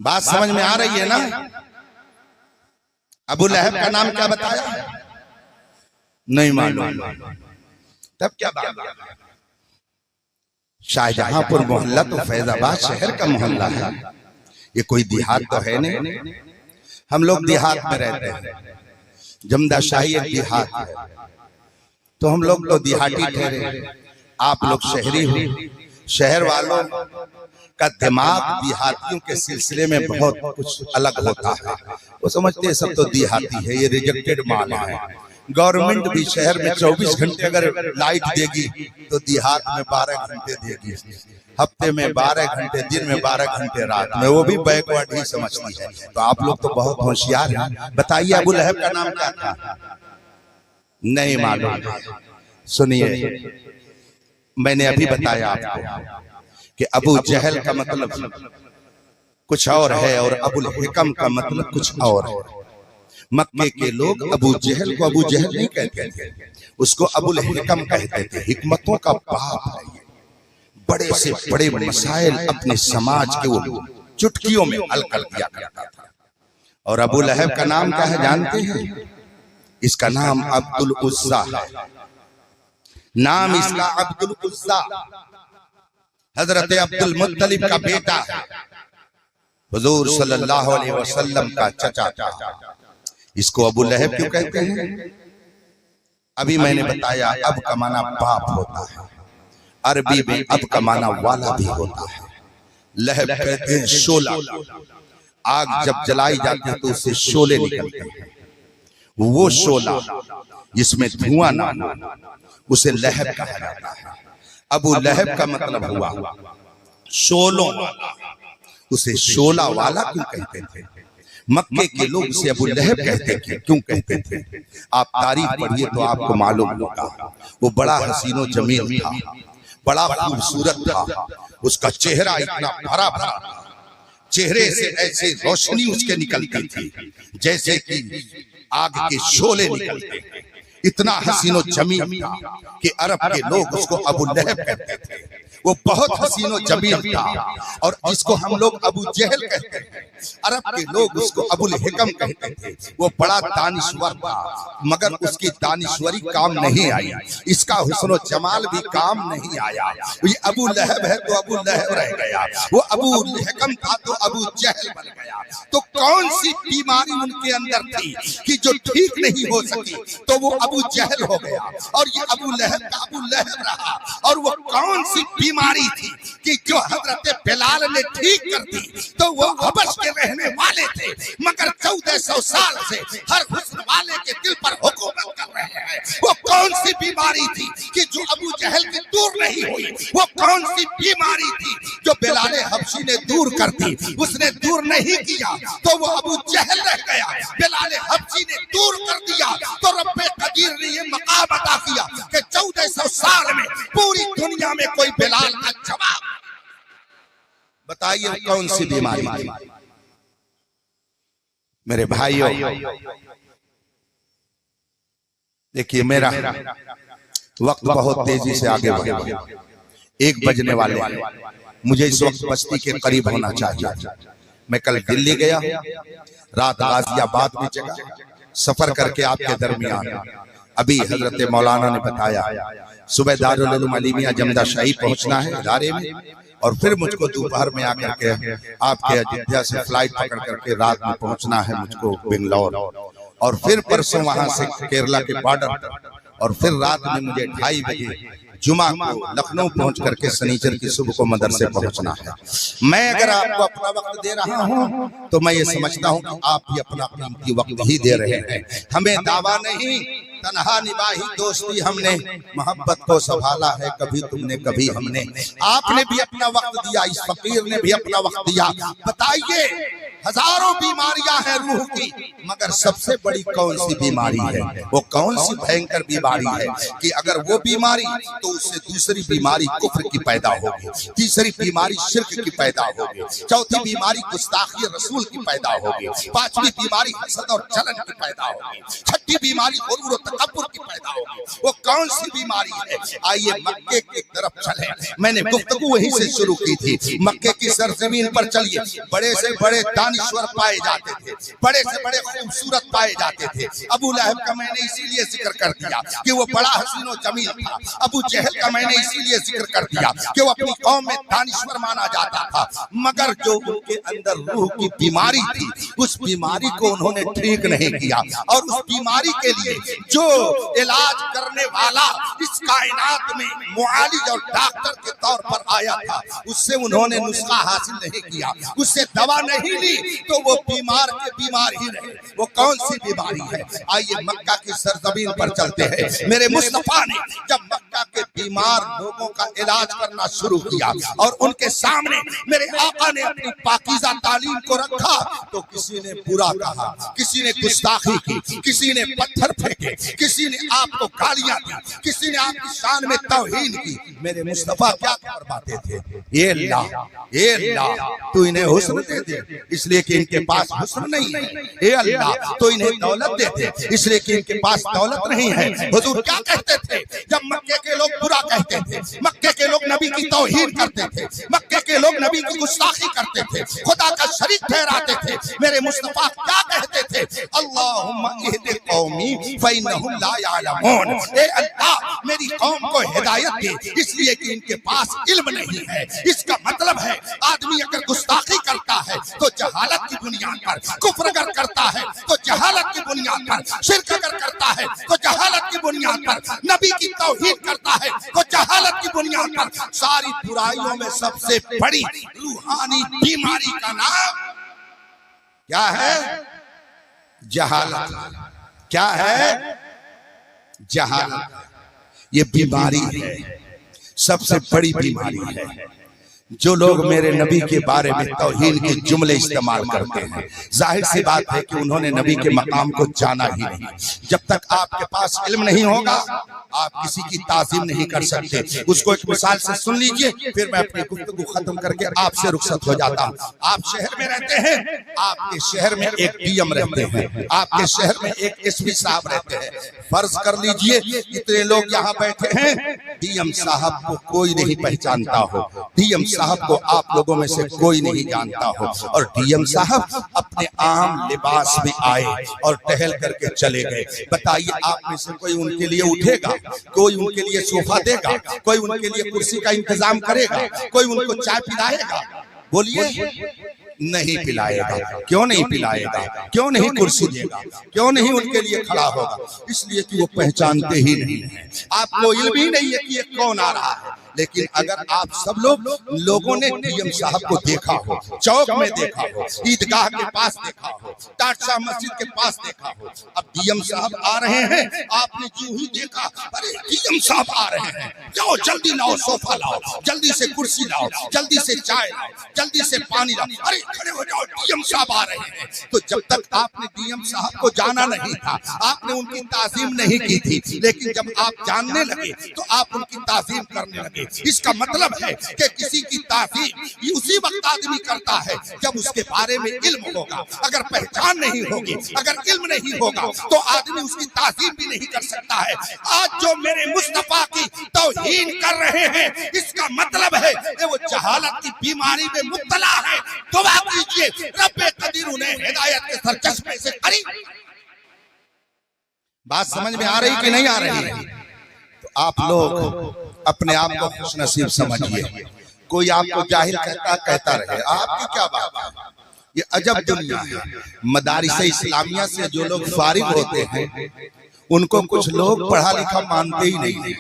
बात समझ में आ रही है ना? अबू लहब का नाम क्या बताया? नहीं मालूम। तब क्या बात? शाहजहांपुर मोहल्ला तो फैजाबाद शहर का मोहल्ला है, ये कोई देहात तो है नहीं। हम लोग देहात में रहते हैं, जमदा शाही एक देहात है, तो हम लोग तो देहाती ठहरे, आप लोग शहरी हो। शहर वालों का दिमाग देहातियों के सिलसिले में बहुत कुछ अलग होता है, वो समझते हैं सब तो देहाती है, ये रिजेक्टेड माल है। गवर्नमेंट भी शहर में 24 घंटे अगर लाइट देगी तो देहात में 12 घंटे देगी, हफ्ते में 12 घंटे, दिन में 12 घंटे, रात में, वो भी बैकवर्ड ही समझती है। तो आप लोग तो बहुत होशियार हैं। बताइए अबू लहब का नाम क्या था? नहीं मालूम। सुनिए, मैंने अभी बताया आपको कि अबू जहल का मतलब कुछ और है और अबुल हिकम का मतलब कुछ और है। मक्के के लोग अबू जहल को अबू जहल नहीं कहते थे, उसको अबुल हिकम कहते थे। हिकमतों का बाप है ये, बड़े से बड़े मसाइल अपने समाज के वो चुटकियों में हल कर दिया करता था। और अबू लहब का नाम क्या है जानते हैं? इसका नाम अब्दुल उज़्ज़ा है। नाम इसका अब्दुल उज़्ज़ा हजरत अब्दुल मुत्तलिब का बेटा है, हुजूर सल्लल्लाहु अलैहि वसल्लम का चचा था। इसको अबू लहब क्यों कहते हैं? अभी मैंने बताया अब का माना बाप होता है, अरबी में अब का माना वाला भी होता है। लहब कहते हैं शोला, आग जब जलाई जाती है तो उससे शोले निकलते हैं, वो शोला जिसमें धुआं ना हो उसे लहब कहा जाता है। अबू लहब का मतलब हुआ शोलों वाला, उसे शोला वाला क्यों कहते थे? मक्के के लोग उसे अबू लहब कहते थे, क्यों कहते थे? आप तारीख पढ़िए तो आपको मालूम होगा। वो बड़ा हसीनो जमील था, बड़ा खूबसूरत था, उसका चेहरा इतना भरा भरा था, चेहरे से ऐसे रोशनी उसके निकलती थी जैसे कि आग के शोले निकलते हैं। इतना हसीनो जमील था कि अरब के लोग उसको अबू लहब कहते थे। वो बहुत हसीनो जमील था, और जिसको हम लोग अबू जहल कहते हैं, अरब के लोग उसको अबुल हिकम कहते थे। वो बड़ा दानिश्वर था, मगर उसकी दानिश्वरी काम नहीं आई, इसका हुस्न जमाल भी काम नहीं आया। ये अबू लहब है तो अबू लहब रह गया, वो अबू हिकम था तो अबू जहल बन गया। तो कौन सी बीमारी उनके अंदर थी कि जो ठीक नहीं हो सकी, तो वो अबू जहल हो गया और ये अबू लहब का अबू लहब रहा। और वो कौन सी बीमारी थी कि जो हजरत बिलाल ने ठीक कर दी, तो वो हबश के रहने वाले थे, मगर 1400 साल से हर हुस्न वाले के दिल पर हुकूमत कर रहे हैं। वो कौन सी बीमारी थी कि जो अबू जहल की दूर नहीं हुई? वो कौन सी बीमारी थी जो बिलाल हबशी ने दूर कर दी? उसने दूर नहीं किया तो वो अबू जहल रह गया। बिलाल हबशी ने दूर कर दिया तो रब्बे कदीर ने ये मकाम अता किया कि 1400 साल में पूरी दुनिया में कोई बिलाल का जवाब। बताइए कौन सी बीमारी थी? मेरे भाइयों, देखिए मेरा वक्त बहुत तेजी से आगे बढ़ गया, 1 बजने वाले, मुझे इस वक्त बस्ती के करीब होना चाहिए। मैं कल दिल्ली गया, रात गाजियाबाद में जगह, सफर करके आपके दरमियान अभी हजरत मौलाना ने बताया सुबह दारुल उलूम अलीमिया जमदा शाही पहुंचना है इदारे में, और फिर मुझको दोपहर में आकर के आपके अयोध्या से फ्लाइट पकड़ करके रात में पहुंचना है मुझको बेंगलोर, और फिर परसों वहां से केरला के बॉर्डर पर, और फिर रात में मुझे 2:30 बजे जुमा को लखनऊ पहुंच करके शनिचर की सुबह को मदरसे पहुंचना है। मैं अगर आपको अपना वक्त दे रहा हूं तो मैं ये समझता हूं कि आप भी अपना कीमती वक्त ही दे रहे हैं। हमें दावा नहीं, तन्हा निभाही दोस्ती हमने, मोहब्बत को संभाला है कभी तुमने कभी हमने। आपने भी अपना वक्त दिया, इस फकीर ने भी अपना वक्त दिया। बताइए, हजारों बीमारियां हैं रूह की, मगर सबसे बड़ी कौन सी बीमारी है? वो कौन सी भयंकर बीमारी है कि अगर वो बीमारी तो उससे दूसरी बीमारी कुफ्र की पैदा होगी, तीसरी बीमारी शिर्क की पैदा होगी, चौथी बीमारी गुस्ताखी रसूल की पैदा होगी, पांचवी बीमारी हसद और जलन की पैदा होगी, छठी बीमारी गुरूर और तकब्बुर की पैदा होगी। वो कौन सी बीमारी है? आइए मक्के की तरफ चले। मैंने गुफ्तगू वहीं से शुरू की थी। मक्के की सरजमीन पर चलिए, बड़े से बड़े दानिश्वर पाए जाते थे, बड़े से बड़े खूबसूरत पाए जाते थे। अबू लहब का मैंने इसीलिए जिक्र कर दिया कि वो बड़ा हसीनो जमील था। अबू जहल का मैंने इसीलिए जिक्र कर दिया कि वो अपनी कौम में दानिश्वर माना जाता था, मगर जो उनके अंदर रूह की बीमारी थी, उस बीमारी को उन्होंने ठीक नहीं किया। और उस बीमारी के लिए जो इलाज करने वाला इस कायनात में मुआलिज और डॉक्टर के तौर पर आया था, उससे उन्होंने नुस्खा हासिल नहीं किया, उससे दवा नहीं ली, तो वो बीमार के बीमार ही रहे। वो कौन सी बीमारी है? आइए मक्का की सरजमीन पर चलते हैं। मेरे मुस्तफा ने जब मक्का के बीमार लोगों का इलाज करना शुरू किया और उनके सामने मेरे आका ने अपनी पाकीज़ा तालीम को रखा, तो किसी ने बुरा कहा, किसी ने गुस्ताखी की, किसी ने पत्थर फेंके, किसी ने आपको गालियां दी, किसी ने आपकी शान में तौहीन की। मेरे मुस्तफा क्या फरमाते थे? ये अल्लाह तू इन्हें हुस्न दे दे इसलिए कि इनके पास हुस्न नहीं है। ए अल्लाह तो इन्हें दौलत दे दे इसलिए कि इनके पास दौलत नहीं है। हुजूर क्या कहते थे जब मक्के के लोग बुरा कहते थे, मक्के के लोग नबी की तौहीन करते थे, मक्के के लोग नबी की गुस्ताखी करते थे, खुदा का शरीक ठहराते थे? मेरे मुस्तफा क्या कहते थे? थे, अल्लाहुम्मा इहदि कौमी फइन्नहुम ला यअलमून, ए अल्लाह मेरी कौम को हिदायत दे इसलिए कि इनके पास इल्म नहीं है। इसका मतलब है आदमी अगर गुस्ताखी करता है तो जहालत की बुनियाद पर, कुफ्र अगर करता है तो जहालत की बुनियाद पर, शिर्क अगर करता है तो जहालत की बुनियाद पर, नबी की तौहीद करता है तो जहालत की बुनियाद पर। सारी बुराइयों में सबसे बड़ी रूहानी बीमारी का नाम क्या है? जहालत। क्या है? जहालत। ये बीमारी है, सबसे बड़ी बीमारी है। जो लोग मेरे नबी के बारे में तौहीन के जुमले इस्तेमाल करते हैं, जाहिर सी बात है कि उन्होंने नबी के मकाम को जाना ही नहीं। जब तक आपके पास इल्म नहीं होगा आप किसी की ताज़ीम नहीं कर सकते। उसको एक मिसाल से सुन लीजिए, फिर मैं अपनी गुफ्तगू खत्म करके आपसे रुखसत हो जाता हूँ। आप शहर में रहते हैं, आपके शहर में एक डीएम रहते हैं, आपके शहर में एक एसपी साहब रहते हैं। फर्ज कर लीजिए इतने लोग यहाँ बैठे हैं, डीएम साहब को कोई नहीं पहचानता हो, डीएम साहब को आप लोगों में से कोई नहीं जानता हो, और डीएम साहब अपने आम लिबास में आए और टहल करके चले गए। बताइए आप में से कोई उनके लिए उठेगा? कोई उनके लिए सोफा देगा? कोई उनके लिए कुर्सी का इंतजाम करेगा? कोई उनको चाय पिलाएगा? बोलिए, नहीं पिलाएगा। क्यों नहीं पिलाएगा? क्यों नहीं कुर्सी देगा? क्यों नहीं उनके लिए खड़ा होगा? इसलिए कि वो पहचानते ही नहीं है। आपको इल्म ही नहीं है कि ये कौन आ रहा है। लेकिन अगर आप सब लोगों ने डीएम साहब को देखा हो, चौक में देखा हो, ईदगाह के पास देखा हो, टाटसा मस्जिद के पास देखा हो, अब डीएम साहब आ रहे हैं, आपने जो ही देखा, अरे डीएम साहब आ रहे हैं, जाओ जल्दी लाओ सोफा लाओ, जल्दी से कुर्सी लाओ, जल्दी से चाय लाओ, जल्दी से पानी लाओ, अरे खड़े हो जाओ डीएम साहब आ रहे हैं। तो जब तक आपने डीएम साहब को जाना नहीं था, आपने उनकी ताज़ीम नहीं की थी, लेकिन जब आप जानने लगे तो आप उनकी ताज़ीम करने लगे। इसका मतलब है कि किसी की ताज़ीम उसी वक्त आदमी करता है जब उसके बारे में इल्म होगा। अगर पहचान नहीं होगी, अगर इल्म नहीं होगा तो आदमी उसकी ताज़ीम भी नहीं कर सकता है। आज जो मेरे मुस्तफा की तौहीन कर रहे हैं, इसका मतलब है कि वो जहालत की बीमारी में मुब्तला है। दुआ कीजिए रब्बे कदीर उन्हें हिदायत के सरचश्मे से करी। बात समझ में आ रही कि नहीं आ रही है? तो आप लोग अपने आप को खुशनसीब समझिए। कोई आपको जाहिल कहता रहे, आपकी क्या बात है? ये अजब दुनिया है। मदारिस इस्लामिया से जो लोग फारिग होते हैं उनको कुछ लोग पढ़ा लिखा मानते ही नहीं।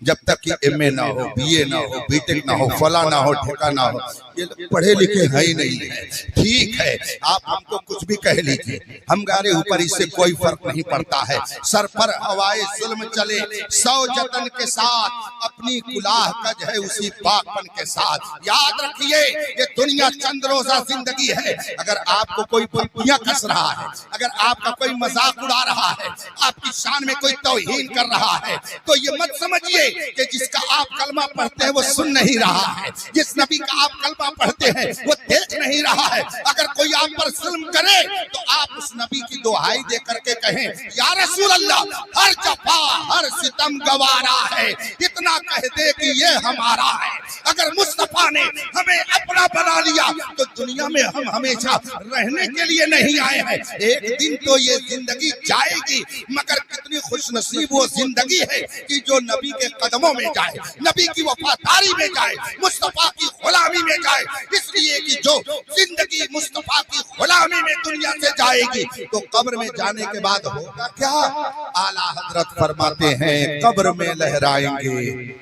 जब तक कि एमए ना हो, बीए ना हो, बीटेक ना हो, फला ना हो, ठेका ना हो, ये पढ़े लिखे है ही नहीं है। ठीक है, आप हमको कुछ भी कह लीजिए, हमारे ऊपर इससे कोई फर्क नहीं पड़ता है। सर पर हवाए जुल्म चले, सौ जतन के साथ अपनी कुलाह कज है उसी पाकपन के साथ। याद रखिए ये दुनिया चंद रोजा जिंदगी है। अगर आपको कोई पप्पियां कस रहा है, अगर आपका कोई मजाक उड़ा रहा है, आपकी शान में कोई तौहीन कर रहा है, तो ये मत समझिए कि जिसका आप कलमा पढ़ते हैं वो सुन नहीं रहा है, जिस नबी का आप कलमा पढ़ते हैं वो देख नहीं रहा है। अगर कोई आप पर जुल्म करे तो आप उस नबी की दुहाई दे करके कहें, या रसूल अल्लाह, हर जफा हर सितम गवारा है, इतना कह दे कि ये हमारा है। अगर मुस्तफा ने हमें अपना बना लिया तो दुनिया में हम हमेशा रहने के लिए नहीं आए हैं। एक दिन तो ये जिंदगी जाएगी, मगर कितनी खुशनसीब वो जिंदगी है कि जो नबी के कदमों में जाए, नबी की वफादारी में जाए, मुस्तफा की गुलामी में जाए। इसलिए कि जो जिंदगी मुस्तफा की गुलामी में दुनिया से जाएगी तो कब्र में जाने के बाद होगा क्या? आला हजरत फरमाते हैं, कब्र में लहराएंगे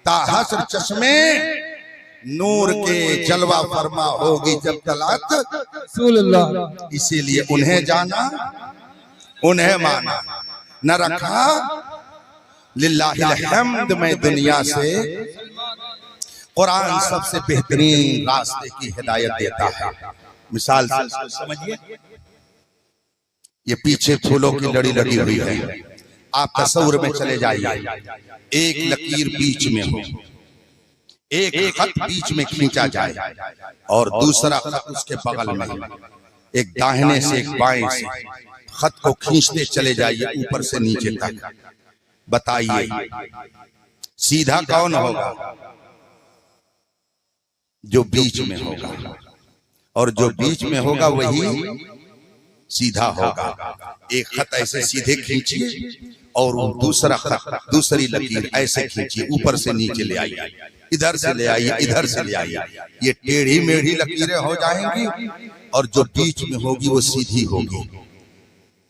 ताहसर चश्मे नूर के, जलवा फरमा होगी जब तलात। इसीलिए उन्हें जाना, उन्हें माना, न रखा लिल्लाहिल हम्द में दुनिया से। कुरान सबसे बेहतरीन रास्ते की हिदायत देता है। मिसाल से समझिए, ये पीछे फूलों की लड़ी लगी हुई है, आप तस्वीर में चले जाइए, एक लकीर बीच में हो, एक खत बीच में खींचा जाए और दूसरा खत उसके बगल में, एक दाहिने से एक बाएं से खत को खींचते चले जाइए ऊपर से नीचे तक। बताइए सीधा कौन होगा? जो बीच में होगा, और जो बीच में होगा वही सीधा होगा। एक खत ऐसे सीधे खींचिए और वो दूसरा खत, दूसरी लकीर ऐसे खींचिए, ऊपर से नीचे ले आइए, इधर से ले आइए, इधर से ले आइए। ये टेढ़ी मेढ़ी लकीरें हो जाएंगी और जो बीच में होगी वो सीधी होगी।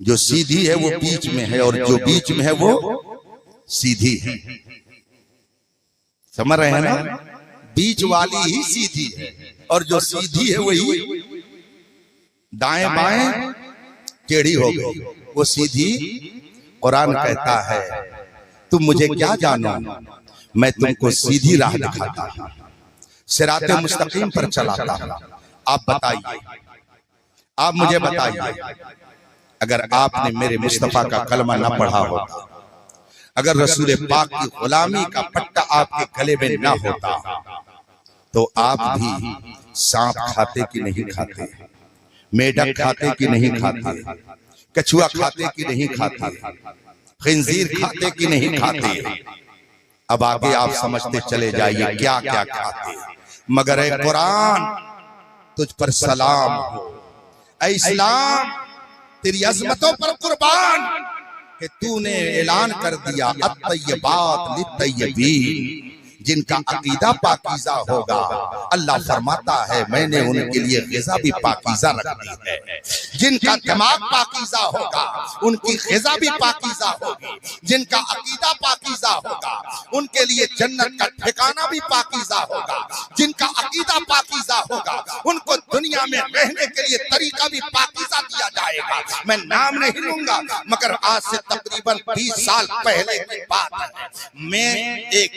जो सीधी है वो बीच में है और जो बीच में है वो सीधी है। समझ रहे हैं ना? बीच वाली ही सीधी है और जो सीधी है वही दाएं बाएं टेढ़ी हो गई, वो सीधी। कुरान कहता है तुम मुझे क्या जानो, मैं तुमको सीधी राह दिखाता हूं, सिराते मुस्तकीम पर चलाता हूं। आप बताइए, आप मुझे बताइए, अगर आपने मेरे मुस्तफा का कलमा ना पढ़ा होता, अगर रसूल पाक की गुलामी का पट्टा आपके गले में ना होता, तो आप भी सांप खाते कि नहीं खाते, मेढक खाते कि नहीं खाते, कछुआ खाते कि नहीं खाते, खिंजीर खाते कि नहीं खाते। अब आगे आप समझते चले जाइए क्या क्या खाते। मगर ए कुरान तुझ पर सलाम हो, ऐ इस्लाम तेरी अजमतों पर कुर्बान कि तूने ऐलान कर दिया अत्तय्यबात लित्तय्यबीन, जिनका अकीदा पाकीज़ा होगा, अल्लाह फरमाता है मैंने उनके लिए ग़िज़ा भी पाकीज़ा रखी है। जिनका दिमाग पाकीज़ा होगा उनकी ग़िज़ा भी पाकीज़ा होगी, जिनका अकीदा पाकीज़ा होगा उनके लिए जन्नत का ठिकाना भी पाकीज़ा होगा, जिनका अकीदा पाकीज़ा होगा उनको दुनिया में रहने के लिए तरीका भी पाकीज़ा दिया जाएगा। मैं नाम नहीं लूंगा, मगर आज से तकरीबन 20 साल पहले की बात है, मैं एक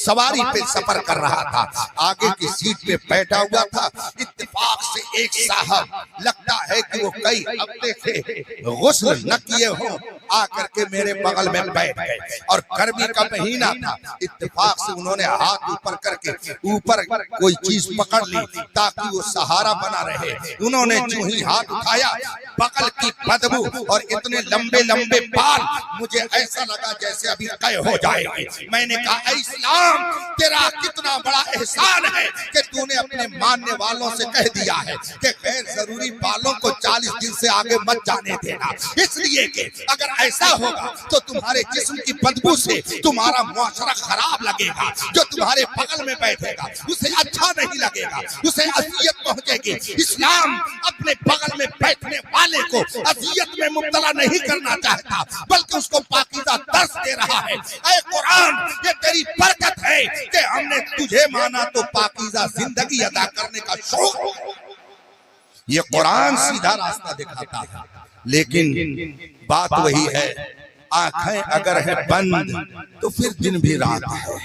सवारी पे सफर कर रहा था, आगे की सीट पे बैठा हुआ था। इत्तेफाक से एक साहब, लगता है कि वो कई हफ्ते से गुस्ल न किए हो, आकर के मेरे बगल में बैठ गए और गर्मी का महीना था। इत्तेफाक से उन्होंने हाथ ऊपर करके ऊपर कोई चीज पकड़ ली ताकि वो सहारा बना रहे। उन्होंने जो ही हाथ उठाया, बगल की बदबू और इतने लंबे लंबे बाल, मुझे ऐसा लगा जैसे अभी कय हो जाएंगे। मैंने कहा इस्लाम तेरा कितना बड़ा एहसान है कि तूने अपने मानने वालों से कह दिया है कि गैर जरूरी बालों को 40 दिन से आगे मत जाने देना, इसलिए कि अगर ऐसा होगा तो तुम्हारे जिस्म की बदबू से तुम्हारा मुआशरा खराब लगेगा। जो तुम्हारे बगल में बैठेगा उसे अच्छा नहीं लगेगा, उसे अज़ियत पहुंचेगी। इस्लाम अपने बगल में बैठने वाले को अज़ियत में मुब्तला नहीं करना चाहता, बल्कि उसको पाकीज़ा दर्स दे रहा है। ऐ कुरान, ये तेरी बरकत है कि हमने तुझे माना तो पाकीज़ा जिंदगी अदा करने का शौक। ये कुरान सीधा रास्ता दिखाता है, लेकिन बात वही है, आंखें अगर है बंद तो फिर दिन भी रात है।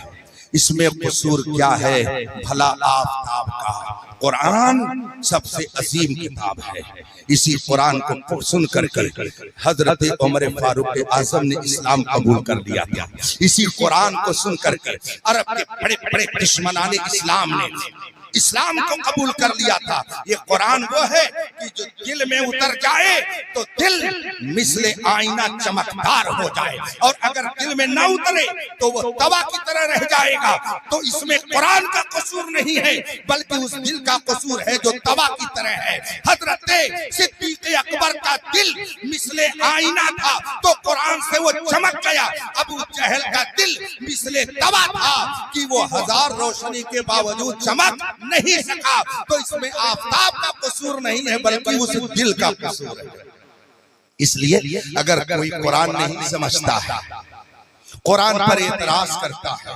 इसमें कसूर क्या है भला आफताब का? कुरान सबसे अजीम किताब है। इसी कुरान को सुन करके हजरत उमर फारूक आजम ने इस्लाम कबूल कर लिया था। इसी कुरान को सुन करके अरब के बड़े बड़े दुश्मनाने इस्लाम ने इस्लाम को कबूल कर लिया था। ये कुरान वो है कि जो दिल में उतर जाए तो दिल मिसले आईना चमकदार हो जाए, और अगर दिल में ना उतरे तो वो तवा की तरह रह जाएगा। तो इसमें कुरान का कसूर नहीं है, बल्कि उस दिल का कसूर है जो तवा की तरह है। हजरत सिद्दीक़ अकबर का दिल मिसले आईना था तो कुरान से वो चमक गया। अबू जहल का दिल मिसले तवा था कि वो 1000 रोशनी के बावजूद चमक नहीं सका। तो इसमें आफताब का कसूर नहीं है, बल्कि उस दिल का कसूर है। इसलिए अगर कोई कुरान नहीं समझता है, कुरान पर एतराज करता है,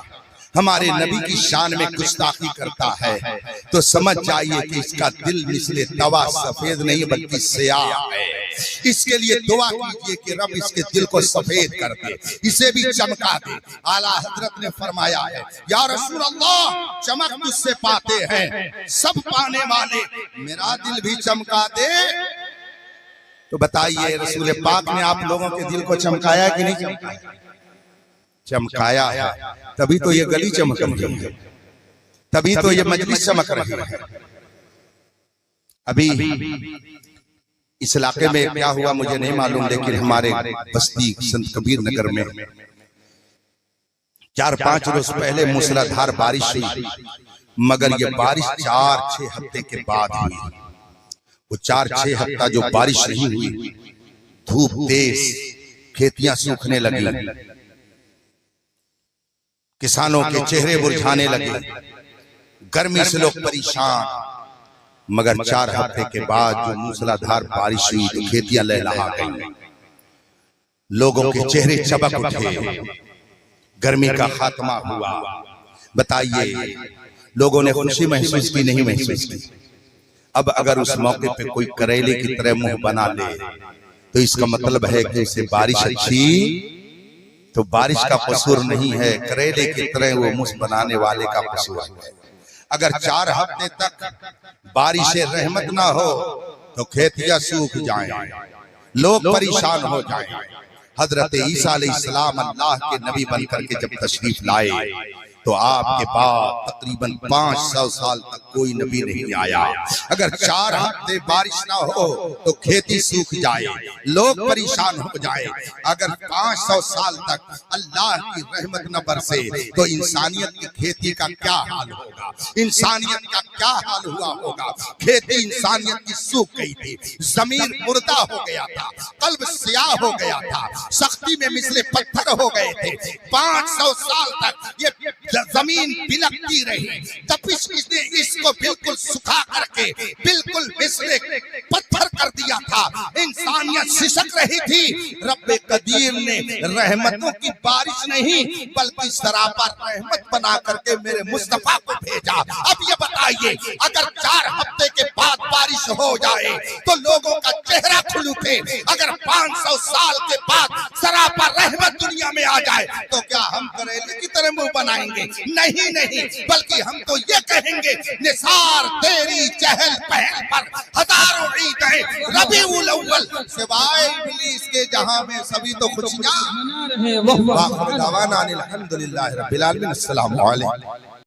हमारे नबी की शान में गुस्ताखी करता है, तो समझ जाइए कि इसका दिल मिसले तवा सफेद नहीं बल्कि स्याह है। इसके लिए दुआ कीजिए कि रब इसके दिल को सफेद कर दे, इसे भी चमका दे। आला हजरत ने फरमाया है, या रसूल अल्लाह, चमक तुझसे पाते हैं सब पाने वाले, मेरा दिल भी चमका दे। तो बताइए रसूल पाक ने आप लोगों के दिल को चमकाया कि नहीं चमकाया? चमकाया है, तभी तो ये गली चमक रही है, तभी तो ये मजलिस चमक रही है। अभी इस इलाके में क्या हुआ मुझे नहीं मालूम, लेकिन हमारे बस्ती संत कबीर नगर में 4-5 रोज पहले मूसलाधार बारिश हुई, मगर ये बारिश 4-6 हफ्ते के बाद हुई। वो 4-6 हफ्ता जो बारिश नहीं हुई, धूप तेज, खेतियां सूखने लगी, किसानों के चेहरे मुरझाने लगे, गर्मी से लोग परेशान। मगर 4 हफ्ते के बाद जो मूसलाधार बारिश हुई तो खेतियां लहलहा गई, लोगों के चेहरे चमक उठे, गर्मी का खात्मा हुआ। बताइए, लोगों ने खुशी महसूस की, नहीं महसूस की? अब अगर उस मौके पे कोई करेले की तरह मुंह बना ले तो इसका मतलब है कि उसे बारिश अच्छी, तो बारिश का कसूर नहीं है, करेले की तरह वो मुंह बनाने वाले का कसूर है। अगर 4 हफ्ते तक बारिश रहमत ना हो तो खेतियां सूख जाएं, लोग परेशान हो जाएं। हजरत ईसा अलैहिस्सलाम अल्लाह के नबी बनकर के जब तशरीफ लाए तो आपके बाद तकरीबन 500 साल तक कोई नबी नहीं आया। अगर 4 हफ्ते बारिश ना हो तो खेती सूख जाए, लोग परेशान हो जाए। अगर 500 साल तक अल्लाह की रहमत न बरसे तो इंसानियत की खेती का क्या हाल होगा, इंसानियत का क्या हाल हुआ होगा। खेती इंसानियत की सूख गई थी, जमीन मुर्दा हो गया था, कल्ब स्याह हो गया था, सख्ती में मिसले पत्थर हो गए थे। 500 साल तक ये जमीन बिलकती रही, तपिश ने इसको बिल्कुल सुखा करके बिल्कुल मिसले पत्थर कर दिया था। इंसानियत सिसक रही थी। रब्बे कदीर ने रहमतों की बारिश नहीं बल्कि सरापा रहमत बना करके मेरे मुस्तफा को भेजा। अब ये बताइए, अगर 4 हफ्ते के बाद बारिश हो जाए तो लोगों का चेहरा खुल उठे, अगर 500 साल के बाद सरापा रहमत दुनिया में आ जाए तो क्या हम करेले की तरह मुंह बनाएंगे? नहीं नहीं, बल्कि हम तो ये कहेंगे, निसार तेरी चहल पहल पर हजारों ईदें रबीउल अव्वल, सिवाय इब्लीस के जहां में सभी तो खुशियां मना रहे। वाह वाह, अल्हम्दुलिल्लाह रब्बिल आलमीन। अस्सलामु अलैकुम।